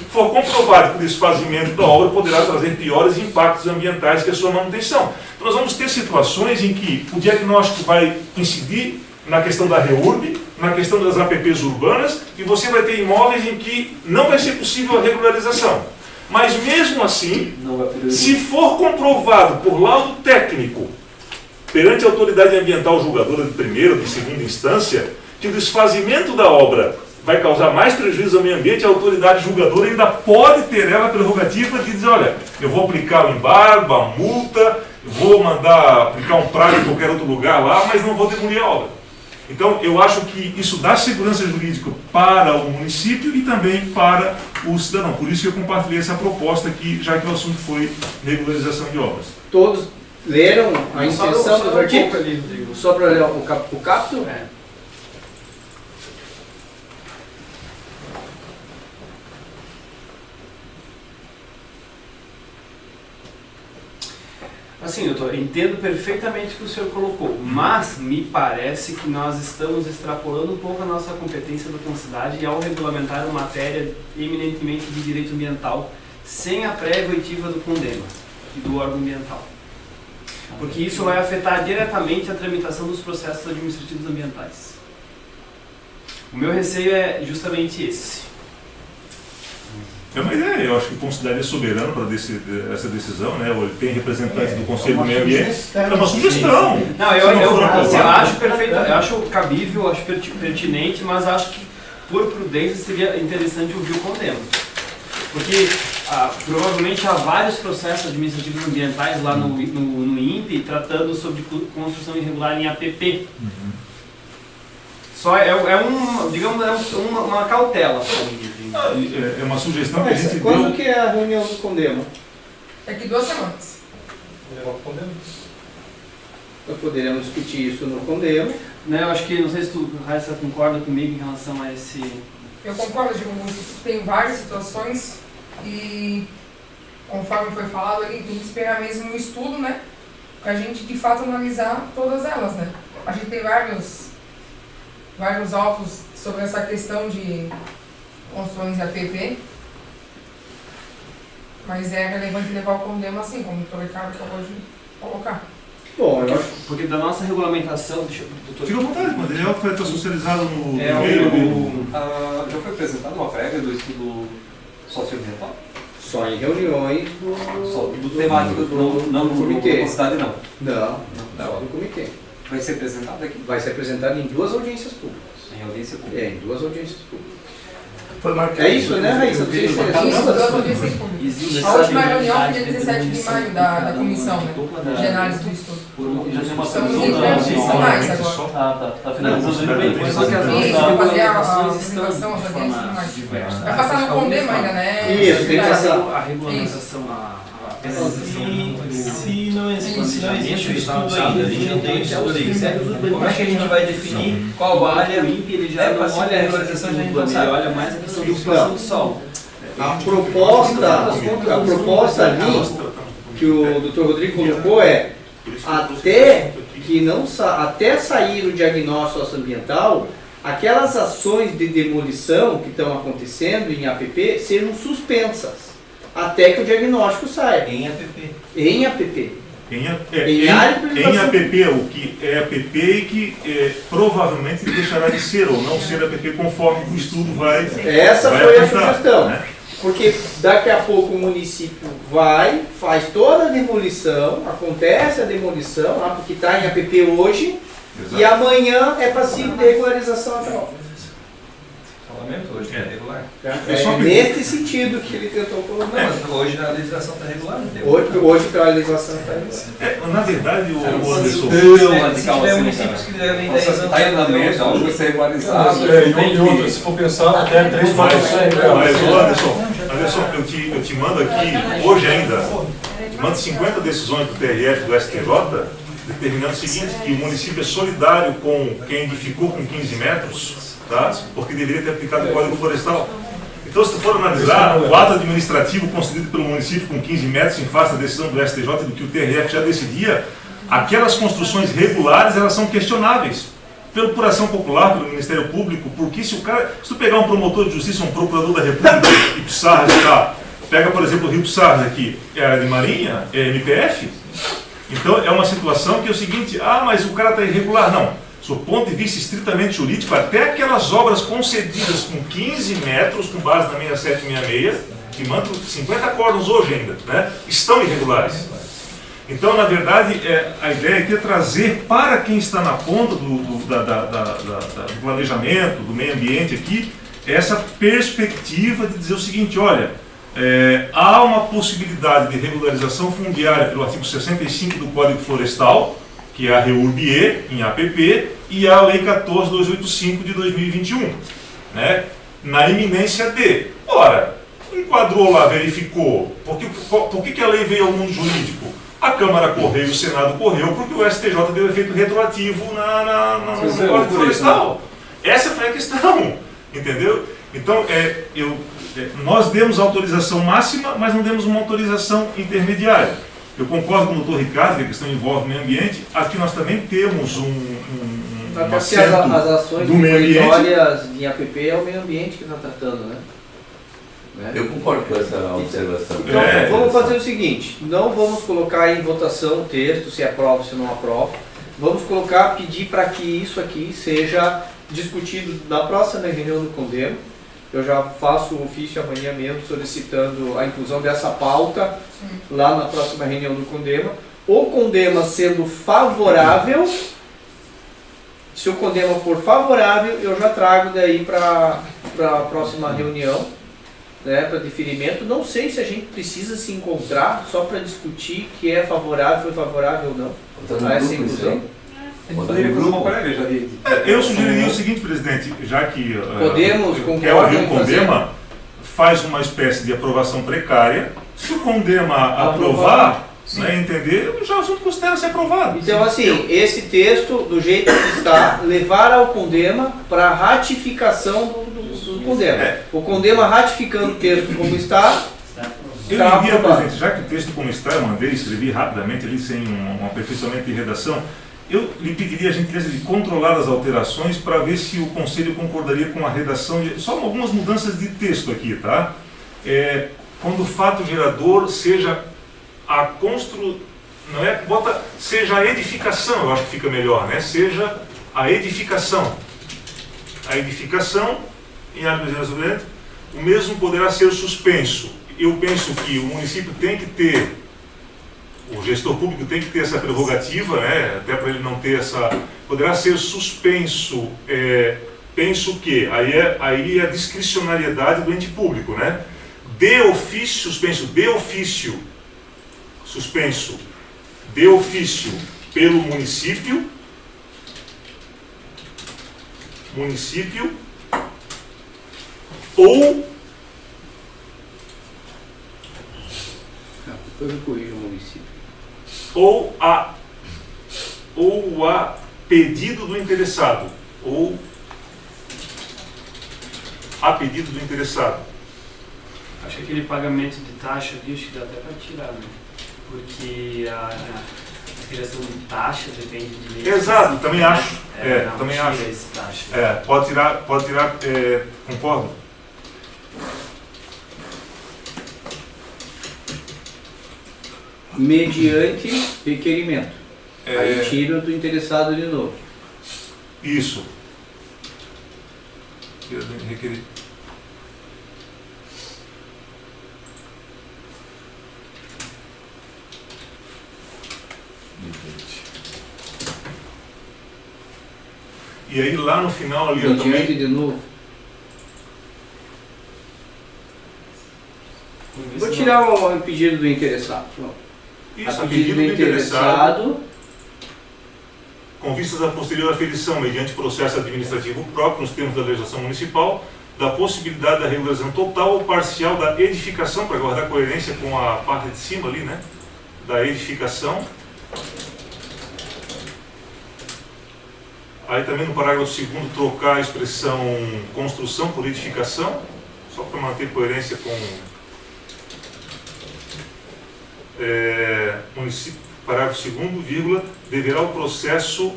For comprovado que o desfazimento da obra poderá trazer piores impactos ambientais que a sua manutenção. Então nós vamos ter situações em que o diagnóstico vai incidir na questão da REURB, na questão das APPs urbanas, e você vai ter imóveis em que não vai ser possível a regularização. Mas mesmo assim, se for comprovado por laudo técnico, perante a autoridade ambiental julgadora de primeira ou de segunda instância, que o desfazimento da obra vai causar mais prejuízo ao meio ambiente, a autoridade julgadora ainda pode ter ela a prerrogativa de dizer, olha, eu vou aplicar o embargo, a multa, vou mandar aplicar um prazo em qualquer outro lugar lá, mas não vou demolir a obra. Então, eu acho que isso dá segurança jurídica para o município e também para o cidadão. Por isso que eu compartilhei essa proposta aqui, já que o assunto foi regularização de obras. Todos leram a intenção dos artigos? Só para ler o capto? Assim, doutor, entendo perfeitamente o que o senhor colocou, mas me parece que nós estamos extrapolando um pouco a nossa competência da cidade ao regulamentar uma matéria eminentemente de direito ambiental sem a prévia oitiva do CONDEMA e do órgão ambiental. Porque isso vai afetar diretamente a tramitação dos processos administrativos ambientais. O meu receio é justamente esse. É uma ideia, eu acho que o Conselho é soberano para essa decisão, né? Ou ele tem representantes do Conselho do Meio Ambiente. É uma sugestão. Não, eu acho perfeito, eu acho cabível, eu acho pertinente, mas acho que por prudência seria interessante ouvir o Condema. Porque provavelmente há vários processos administrativos ambientais lá no INPE tratando sobre construção irregular em APP. Só uma cautela. É uma sugestão que a gente Quando deu. que é a reunião do Condema? Daqui 2 semanas. Nós poderemos discutir isso no Condema. Né, eu acho que, não sei se tu, Raíssa, concorda comigo em relação a esse... Eu concordo, digo, tem várias situações e, conforme foi falado ali, tem que esperar mesmo um estudo, né? Pra gente, de fato, analisar todas elas, né? A gente tem vários alvos sobre essa questão de construções de APP, mas é relevante levar o Condema assim, como o doutor Ricardo acabou de colocar. Bom, eu acho Porque da nossa regulamentação... Fica à vontade, mas ele vai estar socializado no É, e-mail. já foi apresentada uma prévia do estudo socioambiental? só em reuniões Do temático, não no comitê. da cidade, não. Não, só do comitê. Vai ser apresentado aqui? Vai ser apresentado em 2 audiências públicas. Em audiência pública. Em 2 audiências públicas. Foi marcado. É isso, né, Raíssa? Você Isso, 2 audiências públicas. A última reunião foi dia 17 de maio da comissão, né? De análise do estudo. Já tem uma Estamos previsão em da transicionais agora. Tá finalizando bem, só que as Isso, nossas vai fazer a regulamentações estão apresentação, de as forma audiências e mais. diversa. Vai passar no Condema ainda, né? Isso, tem que passar. A regulamentação, a penalização Se não existe o estudo ainda, a gente não tem o estudo aí. Como é que a gente vai definir qual área o INPE ele já é não passiva olha de a regularização, a gente regularização, não ele sabe. olha mais a questão da ocupação do solo. A proposta ali que o Dr. Rodrigo colocou é até sair o diagnóstico socioambiental, aquelas ações de demolição que estão acontecendo em APP sejam suspensas até que o diagnóstico saia. em APP. Em APP. Em APP, o que é APP e que provavelmente deixará de ser ou não ser APP conforme o estudo vai. Essa vai foi a apontar, sugestão. né? Porque daqui a pouco o município faz toda a demolição, acontece a demolição, lá porque está em APP hoje, Exato. e amanhã é passivo de regularização atual. Parlamento hoje é regular. É nesse sentido que ele tentou colocar. Não, mas hoje a legislação está regular. Hoje a legislação está regular. Na verdade, o Anderson. Se tiver municípios que devem 10 anos Está em andamento, algo ser regularizado. E outra, se for pensar, até 3, 4, 5 Mas, Anderson, eu te mando aqui, hoje ainda, te mando 50 decisões do TRF, do STJ, determinando o seguinte, que o município é solidário com quem edificou com 15 metros, tá? Porque deveria ter aplicado o Código Florestal. Então, se tu for analisar o ato administrativo concedido pelo município com 15 metros em face da decisão do STJ do que o TRF já decidia, aquelas construções regulares, elas são questionáveis. Por ação popular, pelo Ministério Público, porque se tu pegar um promotor de justiça, um procurador da República, e Pissarras, tá? Pega, por exemplo, o Rio Pissarras aqui, é área de Marinha, é MPF, então é uma situação que é o seguinte, mas o cara está irregular. Não, do ponto de vista estritamente jurídico, até aquelas obras concedidas com 15 metros, com base na 6766, que mandam 50 acórdãos hoje ainda, né, estão irregulares. Então, na verdade, a ideia é trazer para quem está na ponta do planejamento, do meio ambiente aqui, essa perspectiva de dizer o seguinte, olha, há uma possibilidade de regularização fundiária pelo artigo 65 do Código Florestal, que é a REURB-E, em APP, e a Lei 14.285 de 2021, né, na iminência de. Ora, enquadrou lá, verificou, por que a lei veio ao mundo jurídico? A Câmara correu, o Senado correu, porque o STJ deu efeito retroativo no Código Florestal. Essa foi a questão, entendeu? Então, nós demos autorização máxima, mas não demos uma autorização intermediária. Eu concordo com o doutor Ricardo, que a questão envolve o meio ambiente. Aqui nós também temos um assento as ações do meio ambiente. territoriais em APP é o meio ambiente que está tratando, né? Eu concordo com essa observação. Então, vamos fazer o seguinte, não vamos colocar em votação o texto, se aprova ou se não aprova. Vamos pedir para que isso aqui seja discutido na próxima reunião do Condema, eu já faço o ofício amanhã mesmo solicitando a inclusão dessa pauta lá na próxima reunião do CONDEMA. O CONDEMA sendo favorável, se o CONDEMA for favorável, eu já trago daí para a próxima reunião, né, para deferimento. Não sei se a gente precisa se encontrar só para discutir que é favorável, foi favorável ou não a essa inclusão. Poderia fazer uma prévia já de... Eu sugeriria o seguinte, presidente, já que Podemos, quer ouvir o concordam em fazer? CONDEMA, faz uma espécie de aprovação precária. Se o CONDEMA aprovar, né, entender, já o assunto considera ser aprovado. Então, assim, esse texto, do jeito que está, levar ao CONDEMA para ratificação do CONDEMA. O CONDEMA ratificando o texto como está, Eu tá diria, aprovado. presidente, já que o texto como está, eu mandei, escrevi rapidamente ali, sem um aperfeiçoamento de redação, eu lhe pediria a gentileza de controlar as alterações para ver se o Conselho concordaria com a redação, só algumas mudanças de texto aqui, tá? Quando o fato gerador seja a não é, bota, seja a edificação, eu acho que fica melhor, né? Seja a edificação. A edificação, em área de o mesmo poderá ser suspenso. Eu penso que o município tem que ter, o gestor público tem que ter essa prerrogativa, né? Até para ele não ter essa... Poderá ser suspenso, penso que, aí é a discricionariedade do ente público, né? De ofício, suspenso, de ofício pelo município, ou... Depois eu corrijo o município. Ou a pedido do interessado, ou a pedido do interessado. Acho que aquele pagamento de taxa ali, acho que dá até para tirar, né? Porque a criação de taxa depende de lei. Exato, também acho. Não, também tira acho. esse taxa. Pode tirar, concordo. Mediante requerimento. Aí tira do interessado de novo. Isso. E aí lá no final ali eu Mediante também... de novo. Vou tirar o pedido do interessado. Pronto. Isso, A pedido do interessado. Com vistas à posterior aferição, mediante processo administrativo próprio, nos termos da legislação municipal, da possibilidade da regularização total ou parcial da edificação, para guardar coerência com a parte de cima ali, né? Da edificação. Aí também no parágrafo 2º, trocar a expressão construção por edificação, só para manter coerência com município. Parágrafo 2º, vírgula, deverá o processo,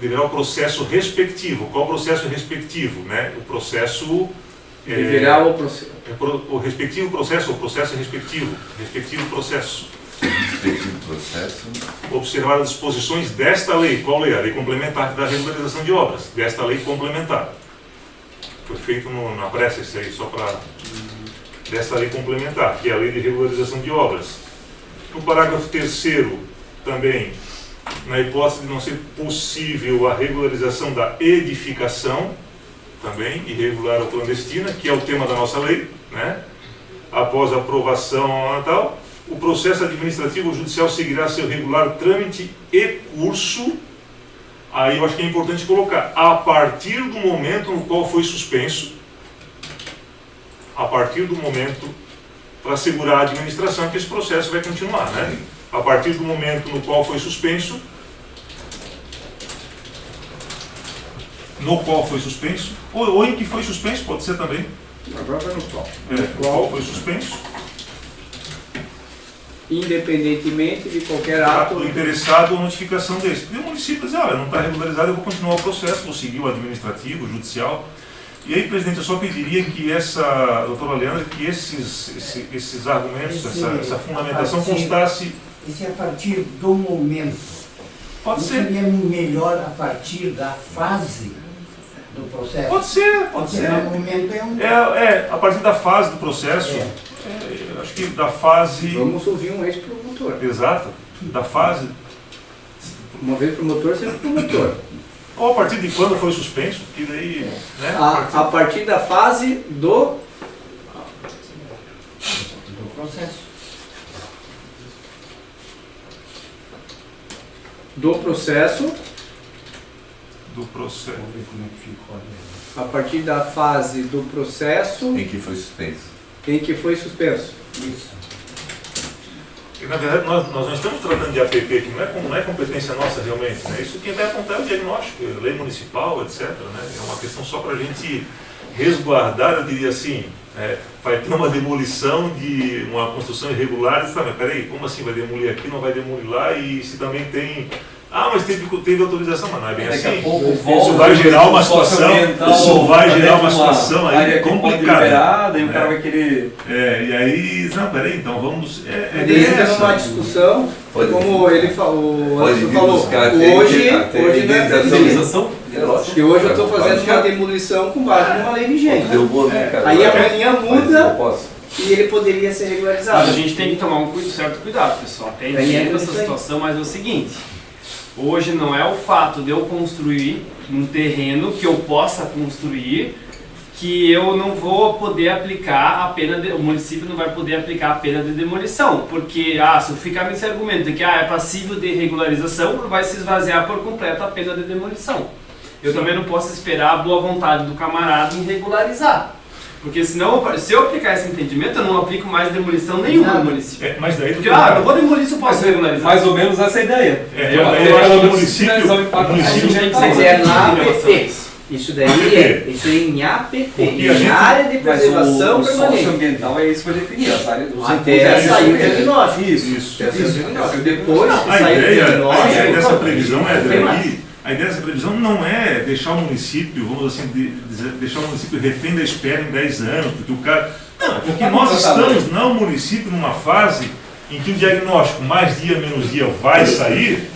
deverá o processo respectivo. Qual o processo respectivo? Né? O processo... Deverá o processo. O respectivo processo, o processo respectivo processo. Respectivo processo. Observar as disposições desta lei. Qual lei? A lei complementar da regularização de obras. Desta lei complementar. Foi feito na pressa isso aí, só para... Desta lei complementar, que é a lei de regularização de obras. No parágrafo 3º, também, na hipótese de não ser possível a regularização da edificação, também, irregular ou clandestina, que é o tema da nossa lei, né? Após a aprovação tal, o processo administrativo ou judicial seguirá seu regular trâmite e curso. Aí eu acho que é importante colocar, a partir do momento no qual foi suspenso, a partir do momento, para assegurar a administração que esse processo vai continuar, né? A partir do momento no qual foi suspenso, ou em que foi suspenso, pode ser também. Agora vai no qual. Qual foi suspenso. Independentemente de qualquer ato. Do interessado ou notificação desse. E o município diz, olha, não está regularizado, eu vou continuar o processo, vou seguir o administrativo, o judicial. E aí, presidente, eu só pediria que doutora Leandra, que esses argumentos, essa fundamentação constasse... Isso é a partir do momento. Pode Não ser. seria melhor a partir da fase do processo. Pode ser. Porque no momento é um... A partir da fase do processo, eu acho que da fase... Vamos ouvir um ex-promotor. Exato, da fase... Uma vez promotor, sempre promotor. Ou a partir de quando foi suspenso, que daí... Né, A partir da fase do processo. do processo, do processo. a partir da fase do processo Em que foi suspenso. em que foi suspenso. Isso. E, na verdade, nós não estamos tratando de APP, que não é competência nossa realmente. Né? Isso quem vai apontar é o diagnóstico, lei municipal, etc. Né? É uma questão só para a gente resguardar, eu diria assim, vai ter uma demolição de uma construção irregular, e você fala, mas peraí, como assim vai demolir aqui, não vai demolir lá, e se também tem... Ah, mas teve autorização, mas não é bem Daqui assim. a pouco Isso vai gerar uma situação, área que pode complicada. liberar, daí o cara vai querer... E aí, não, peraí, então vamos... Ele entra numa discussão, como ele falou, Pode Anderson falou, buscar hoje não é indenização. porque hoje eu estou fazendo uma demolição com base numa lei vigente. Derrubou, né, cara? Aí amanhã muda Eu posso. e ele poderia ser Mas regularizado. a gente tem que tomar um certo cuidado, pessoal. Até Aí entra entendo essa isso aí. situação, mas é o seguinte. Hoje não é o fato de eu construir um terreno que eu possa construir que eu não vou poder aplicar a pena o município não vai poder aplicar a pena de demolição, porque se eu ficar nesse argumento de que é passível de regularização, vai se esvaziar por completo a pena de demolição. Eu também não posso esperar a boa vontade do camarada em regularizar. Porque senão, se eu aplicar esse entendimento, eu não aplico mais demolição nenhuma no município. Mas daí Porque, não vou demolir se eu posso regularizar. Mais ou menos essa é a ideia. Eu acho que o município... A gente tem que Mas ser é na APP. Isso daí isso é em APP, Porque a em gente- área de Mas preservação o permanente. socioambiental é isso que vai definir. As áreas dos Até sair o diagnóstico. Isso. Até sair o diagnóstico. Depois que A sair o ideia diagnóstico, dessa previsão não tem mais. a ideia dessa previsão não é deixar o município, vamos assim dizer, deixar o município refém da espera em 10 anos, porque o cara... Não, porque nós estamos no município numa fase em que o diagnóstico mais dia menos dia vai sair,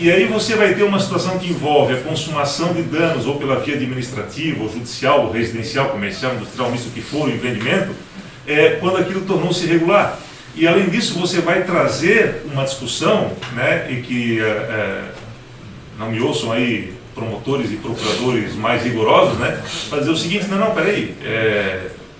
e aí você vai ter uma situação que envolve a consumação de danos ou pela via administrativa, ou judicial, ou residencial, comercial, industrial, misto que for o empreendimento, quando aquilo tornou-se irregular. E além disso você vai trazer uma discussão, né, em que não me ouçam aí promotores e procuradores mais rigorosos, né, para dizer o seguinte, não, peraí,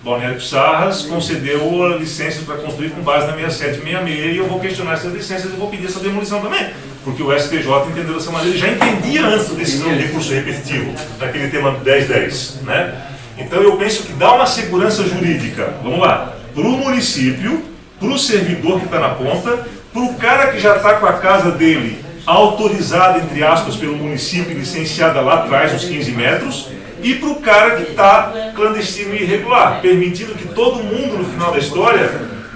Balneário Pissarras concedeu a licença para construir com base na 6766 e eu vou questionar essas licenças e vou pedir essa demolição também, porque o STJ entendeu dessa maneira, ele já entendia antes da decisão de recurso repetitivo, naquele tema 1010, né? Então eu penso que dá uma segurança jurídica, vamos lá, para o município, para o servidor que está na ponta, para o cara que já está com a casa dele autorizada, entre aspas, pelo município, licenciada lá atrás, uns 15 metros, e para o cara que está clandestino e irregular, permitindo que todo mundo, no final da história,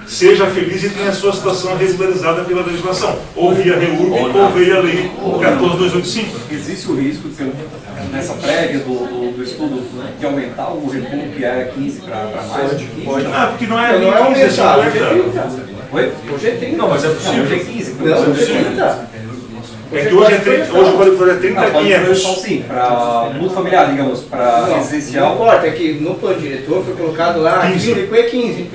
seja feliz e tenha a sua situação regularizada pela legislação, ou via REURB, ou via lei 14285. Existe o risco, nessa prévia do estudo, de aumentar o recuo que era 15 para mais? Pode. Porque não é Não é 15, é aumentar, hoje é 50. 30. Oi? Hoje é 30. Não, mas é possível. Hoje é 15. Não, hoje é 30. É que hoje o código florestal é 30 a Pode 500. só sim, para muito familiar, digamos, para Não residencial. importa, é que no plano diretor foi colocado lá 15. 15 é 15.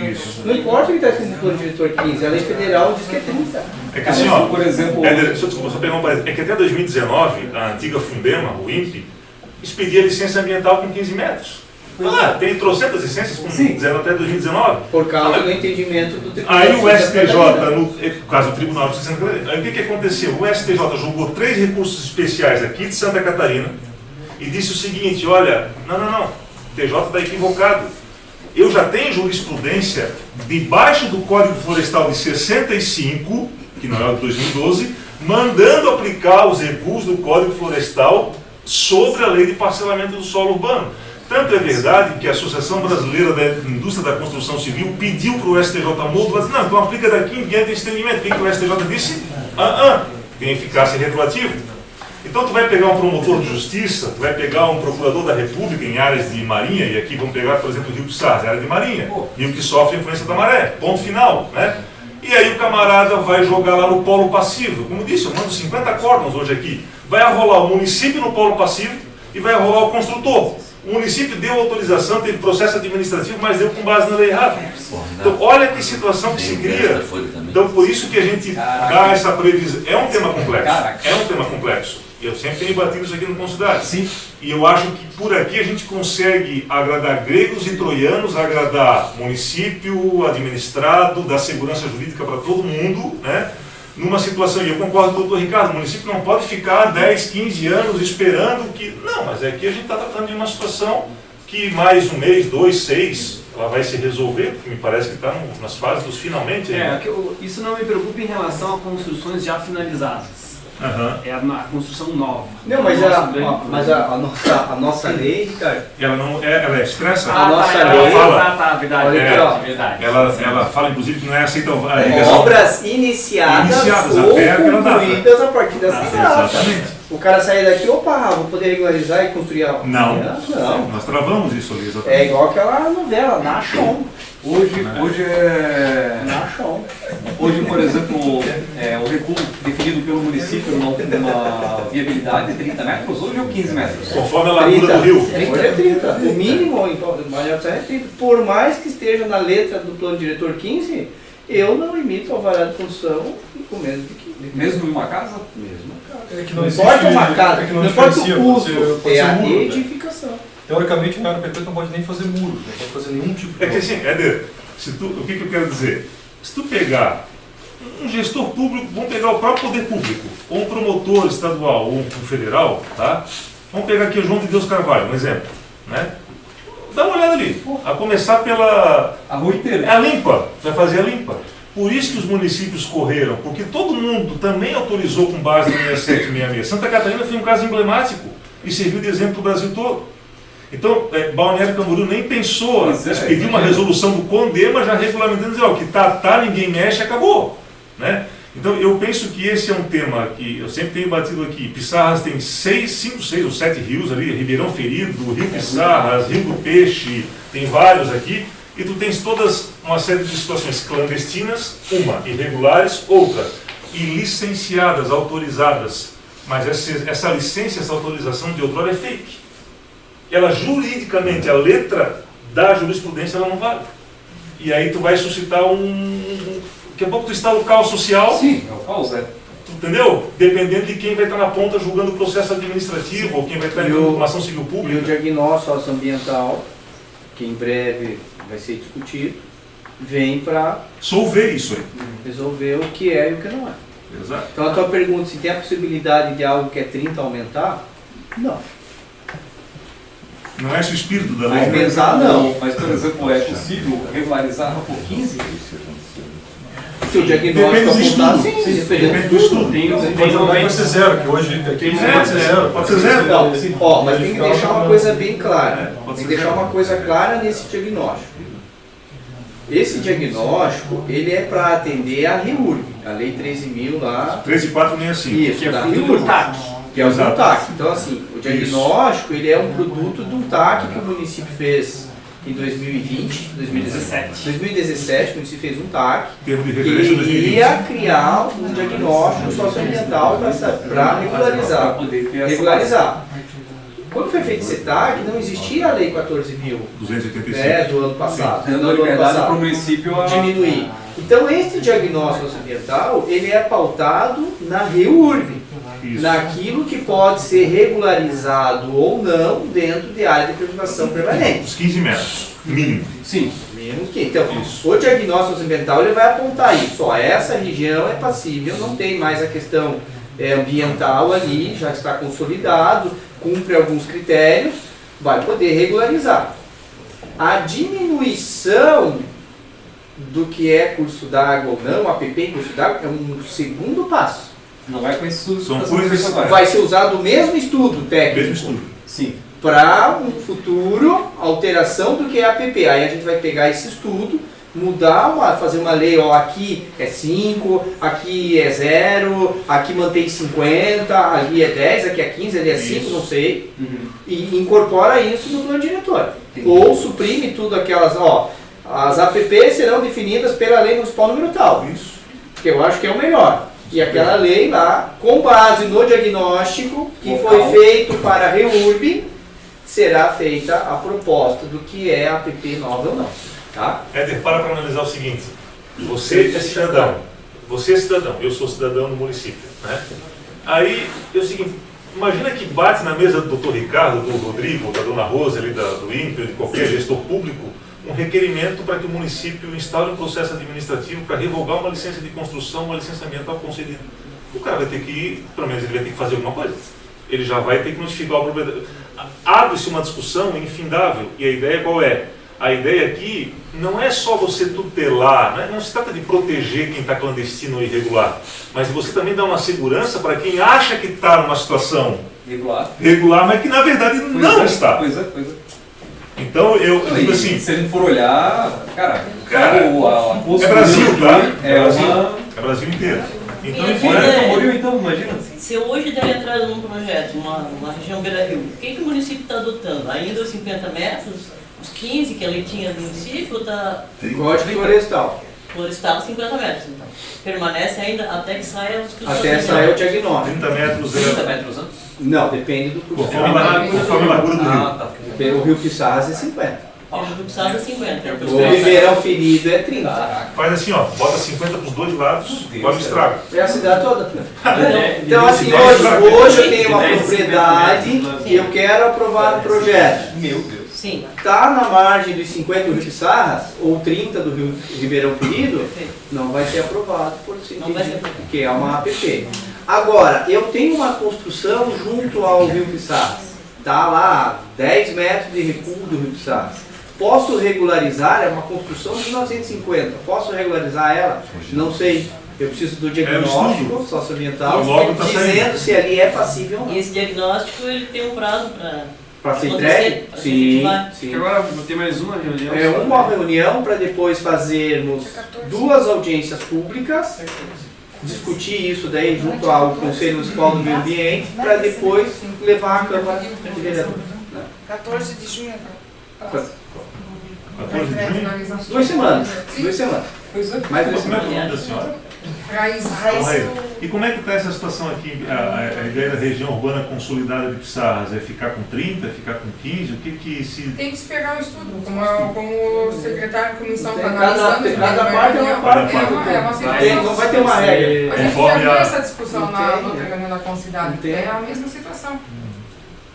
Não importa o que está escrito no plano diretor 15, a lei federal diz que é 30. É que assim, ó, Por exemplo, desculpa, só pegar um parênteses. É que até 2019, a antiga Fundema, o INPE, expedia licença ambiental com 15 metros. Tem trocentas licenças com 0 até 2019. Por causa do entendimento do Tribunal. Aí o de Justiça STJ, Federal. no caso do Tribunal de Justiça de Santa Catarina, aí o que aconteceu? O STJ julgou 3 recursos especiais aqui de Santa Catarina e disse o seguinte, olha, não, o TJ está equivocado. Eu já tenho jurisprudência debaixo do Código Florestal de 65, que não é o de 2012, mandando aplicar os recursos do Código Florestal sobre a lei de parcelamento do solo urbano. Tanto é verdade que a Associação Brasileira da Indústria da Construção Civil pediu para o STJ modular, disse, não, então aplica daqui em diante esse entendimento. O que o STJ disse? Tem eficácia retroativa. Então tu vai pegar um promotor de justiça, tu vai pegar um procurador da República em áreas de marinha, e aqui vamos pegar, por exemplo, o Rio Pissarras, área de marinha, rio que sofre a influência da maré, ponto final, né? E aí o camarada vai jogar lá no polo passivo. Como disse, eu mando 50 córdons hoje aqui. Vai arrolar o município no polo passivo e vai arrolar o construtor. O município deu autorização, teve processo administrativo, mas deu com base na lei errada. Então, olha que situação que se cria. Então, por isso que a gente dá essa previsão. É um tema complexo. É um tema complexo. Eu sempre tenho batido isso aqui no Concidade. Sim. E eu acho que por aqui a gente consegue agradar gregos e troianos, agradar município, administrado, dar segurança jurídica para todo mundo, né? Numa situação, e eu concordo com o doutor Ricardo, o município não pode ficar 10, 15 anos esperando que... Não, mas aqui a gente está tratando de uma situação que mais um mês, 2, 6, ela vai se resolver, porque me parece que está nas fases dos finalmente. Né? Isso não me preocupa em relação a construções já finalizadas. É a construção nova. Não, mas a nossa lei, Ricardo... Ela é expressa? A nossa lei... Ela fala... Verdade, verdade. Ela fala, inclusive, que não é aceita... Obras iniciadas ou concluídas a partir dessa data. Exatamente. O cara sair daqui, opa, vou poder regularizar e construir a... Não. Nós travamos isso ali, exatamente. É igual aquela novela, Nachon. Hoje é... Nachon. Hoje, por exemplo, o recuo definido pelo município numa viabilidade de 30 metros, hoje é 15 metros. Conforme a largura do rio. Hoje é 30. O mínimo, é 30. Por mais que esteja na letra do plano diretor 15, eu não emito alvará de construção com menos de 15. Mesmo em uma casa? Mesmo. É que Não importa uma casa, não importa o uso, é a muro, edificação. Teoricamente, o KNPP não pode nem fazer muro, não pode fazer nenhum tipo de... É que assim, Éder, o que eu quero dizer? Se tu pegar um gestor público, vamos pegar o próprio poder público, ou um promotor estadual, ou um federal, tá? Vamos pegar aqui o João de Deus Carvalho, um exemplo, né? Dá uma olhada ali, a começar pela... A rua inteira. É a limpa, vai fazer a limpa. Por isso que os municípios correram, porque todo mundo também autorizou com base no 6766. Santa Catarina foi um caso emblemático e serviu de exemplo para o Brasil todo. Então, Balneário Camboriú nem pensou, pediu uma resolução do CONDEMA já regulamentando, dizer, que tá, ninguém mexe, acabou. Né? Então, eu penso que esse é um tema que eu sempre tenho batido aqui. Pissarras tem 5, 6 ou 7 rios ali, Ribeirão Ferido, Rio Pissarras, Rio do Peixe, tem vários aqui. E tu tens todas uma série de situações clandestinas, uma, irregulares, outra, ilicenciadas, autorizadas. Mas essa licença, essa autorização de outrora é fake. Ela juridicamente, a letra da jurisprudência, ela não vale. E aí tu vai suscitar daqui a pouco tu instala o caos social. Sim, é o caos, Entendeu? Dependendo de quem vai estar na ponta julgando o processo administrativo, ou quem vai estar em uma ação civil pública. E o diagnóstico socioambiental, que em breve vai ser discutido, vem para solver isso aí. Resolver o que é e o que não é. Exato. Então a tua pergunta, se tem a possibilidade de algo que é 30 aumentar? Não. Não é esse o espírito da lei. Aumentar não. Mas, por exemplo, é possível regularizar por 15? Se o diagnóstico apontar, sim, depende do estudo. Pode ser zero, que hoje aqui pode ser zero. Pode ser zero. Não, mas tem que deixar uma coisa bem clara. Tem que deixar uma coisa clara nesse diagnóstico. Esse diagnóstico, ele é para atender a REURB, a Lei 13.000 lá. 13.465. Isso, que é da fruto REURB, do TAC. que é o TAC. Então, assim, o diagnóstico, ele é um produto do TAC que o município fez em 2020, 2017, o município fez um TAC, termo de que referência ele 2020. ia criar um diagnóstico socioambiental para regularizar. Quando foi feito esse TAC, não existia a Lei 14.285 do ano passado. Dando liberdade para o município a diminuir. Então, esse diagnóstico socioambiental, ele é pautado na REURB, naquilo que pode ser regularizado ou não dentro de área de preservação permanente. Os 15 metros, mínimo. Sim, menos que. Então, o diagnóstico socioambiental ele vai apontar isso. Ó, essa região é passível, não tem mais a questão ambiental ali, já está consolidado, cumpre alguns critérios, vai poder regularizar. A diminuição do que é curso d'água ou não, APP em curso d'água, é um segundo passo. Não vai com esse estudo. São coisas. Vai ser usado o mesmo estudo técnico. Mesmo estudo. Sim. Para um futuro alteração do que é APP. Aí a gente vai pegar esse estudo, fazer uma lei, ó, aqui é 5, aqui é 0, aqui mantém 50, ali é 10, aqui é 15, ali é 5, não sei. E incorpora isso no plano diretor. Ou suprime tudo aquelas, as APPs serão definidas pela lei municipal número tal. Isso. Que eu acho que é o melhor. E aquela lei lá, com base no diagnóstico que foi feito para a REURB, será feita a proposta do que é a APP nova ou não. Tá? Éder, para analisar o seguinte. Você é cidadão. Você é cidadão. Eu sou cidadão no município. Né? Aí é o seguinte. Imagina que bate na mesa do Dr. Ricardo, do Rodrigo, da Dona Rosa, ali, do INPE, de qualquer gestor público, um requerimento para que o município instaure um processo administrativo para revogar uma licença de construção, uma licença ambiental concedida. O cara vai ter que ir, pelo menos ele vai ter que fazer alguma coisa. Ele já vai ter que notificar o proprietário. Abre-se uma discussão infindável, e a ideia qual é? A ideia aqui não é só você tutelar, né? Não se trata de proteger quem está clandestino ou irregular, mas de você também dar uma segurança para quem acha que está numa situação regular, mas que na verdade não está. Pois é. Então eu digo assim... Se a gente for olhar, cara, é Brasil, tá? É Brasil inteiro. Então, enfim, então, imagina. Se hoje der entrada num projeto, uma região Beira-Rio, o que o município está adotando? Ainda os 50 metros? Os 15 que a lei tinha do município está... Código florestal. Florestal 50 metros, então. Permanece ainda até que saia os critérios. Até sair o diagnóstico. 30 metros 30 metros, né? Não, depende do curso. Conforme a largura do rio. O Rio Pissarras é 50. O Rio Pissarras é 50. O Ribeirão Ferido é 30. Faz assim, ó, bota 50 para os dois lados, olha o estrago. É a cidade toda. Então assim, hoje eu tenho uma propriedade e eu quero aprovar um projeto. Meu Deus. Sim. Está na margem dos 50 do Rio Pissarras, ou 30 do Rio Ribeirão Ferido, não vai ser aprovado por porque é uma APP. Agora, eu tenho uma construção junto ao Rio Pissarras. Está lá 10 metros de recuo do Rio Pissarras. Posso regularizar? É uma construção de 1950. Posso regularizar ela? Não sei. Eu preciso do diagnóstico socioambiental dizendo se ali é passível ou não. E esse diagnóstico ele tem um prazo para ser entregue? Sim. Agora vou ter mais uma reunião. É uma reunião para depois fazermos 2 audiências públicas, discutir isso daí junto ao Conselho Municipal do Meio Ambiente, para depois levar à Câmara de Vereadores. 14 de junho. 14 de junho? 2 semanas. 2 semanas. Mais 2 Como é semanas. o nome da senhora? Raíssa. E como é que está essa situação aqui? A ideia da região urbana consolidada de Pissarras é ficar com 30, ficar com 15? O que se... Tem que esperar o estudo, como o secretário de comissão está Cada analisando. parte é uma parte. É uma situação. Não vai ter uma regra. A gente já Conforme viu a- essa discussão na outra reunião da Concidade. Tem. É a mesma situação.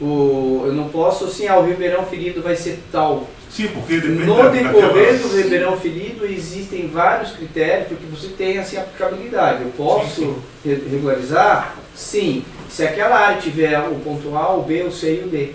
Eu não posso assim, o Ribeirão Ferido vai ser tal. Sim, porque depende No decorrer daquela... do Ribeirão Ferido existem vários critérios porque você tem assim, aplicabilidade. Eu posso regularizar? Sim. Se aquela área tiver o ponto A, o B, o C e o D.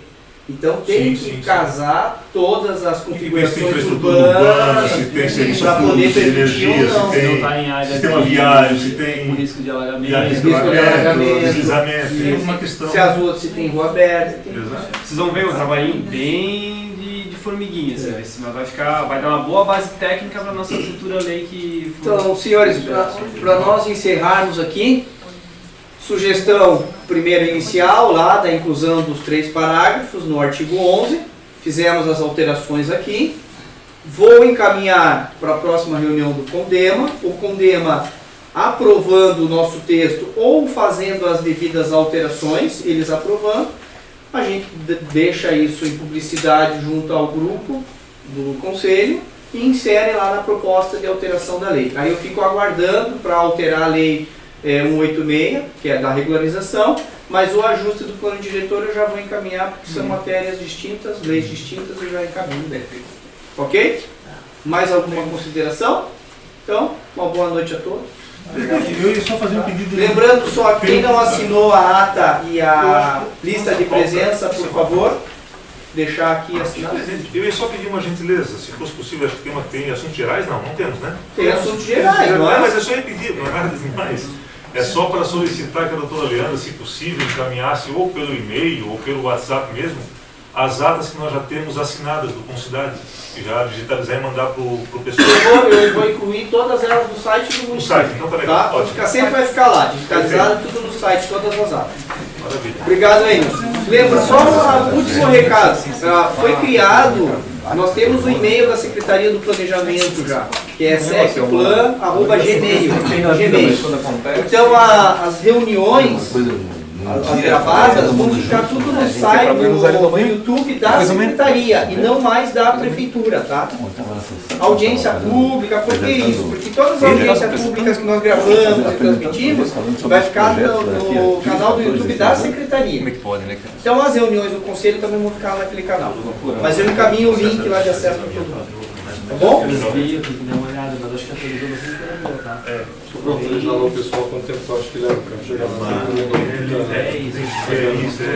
Então tem que casar todas as configurações urbanas se tem serviço para poder público, permitir energia, ou não. se tem tá em área sistema de- viário, se com tem risco de alagamento. risco risco de alagamento, deslizamento, tem uma questão. Se as ruas se tem rua aberta. Exato. Vocês vão ver um trabalhinho bem de formiguinha, assim, mas vai dar uma boa base técnica para nossa futura lei que for. Então, senhores, para nós encerrarmos aqui, sugestão primeiro inicial lá da inclusão dos 3 parágrafos no artigo 11, fizemos as alterações aqui, vou encaminhar para a próxima reunião do CONDEMA, o CONDEMA aprovando o nosso texto ou fazendo as devidas alterações, eles aprovando, a gente deixa isso em publicidade junto ao grupo do Conselho e insere lá na proposta de alteração da lei. Aí eu fico aguardando para alterar a lei 186, que é da regularização, mas o ajuste do plano diretor eu já vou encaminhar, porque são matérias distintas, leis distintas, eu já encaminho. Ok? Mais alguma consideração? Então, uma boa noite a todos. Eu ia só fazer um pedido. Lembrando só, quem não assinou a ata e a lista de presença, por favor, deixar aqui assinado. Eu ia só pedir uma gentileza, se fosse possível, acho que tem assuntos gerais, não temos, né? Tem assuntos gerais, não é? Mas eu só ia pedir, não é nada demais. É só para solicitar que a doutora Leandra, se possível, encaminhasse ou pelo e-mail ou pelo WhatsApp mesmo, as atas que nós já temos assinadas do Concidade, que já digitalizar e mandar para o pessoal. Eu vou incluir todas elas no site do No município. site, então tá legal. Tá? Ótimo. Sempre vai ficar lá, digitalizado tudo no site, todas as atas. Maravilha. Obrigado aí. Lembra, só um último recado. Foi criado, nós temos o e-mail da Secretaria do Planejamento já, que é secplan@gmail. Tem na vida, mas quando acontece... Então as reuniões, as gravadas vão ficar tudo no site do YouTube da secretaria e não mais da prefeitura, tá? Audiência pública, por que isso? Porque todas as audiências públicas que nós gravamos e transmitimos vai ficar no canal do YouTube da secretaria. Como é que pode, né, cara? Então as reuniões do conselho também vão ficar naquele canal. Mas eu encaminho o link lá de acesso para todo mundo. Tá bom? Eu tenho que dar uma olhada, mas acho que atualizou bastante coisa, tá? Pronto, eles lá o pessoal quanto tempo tu acha que leva para chegar lá? É isso.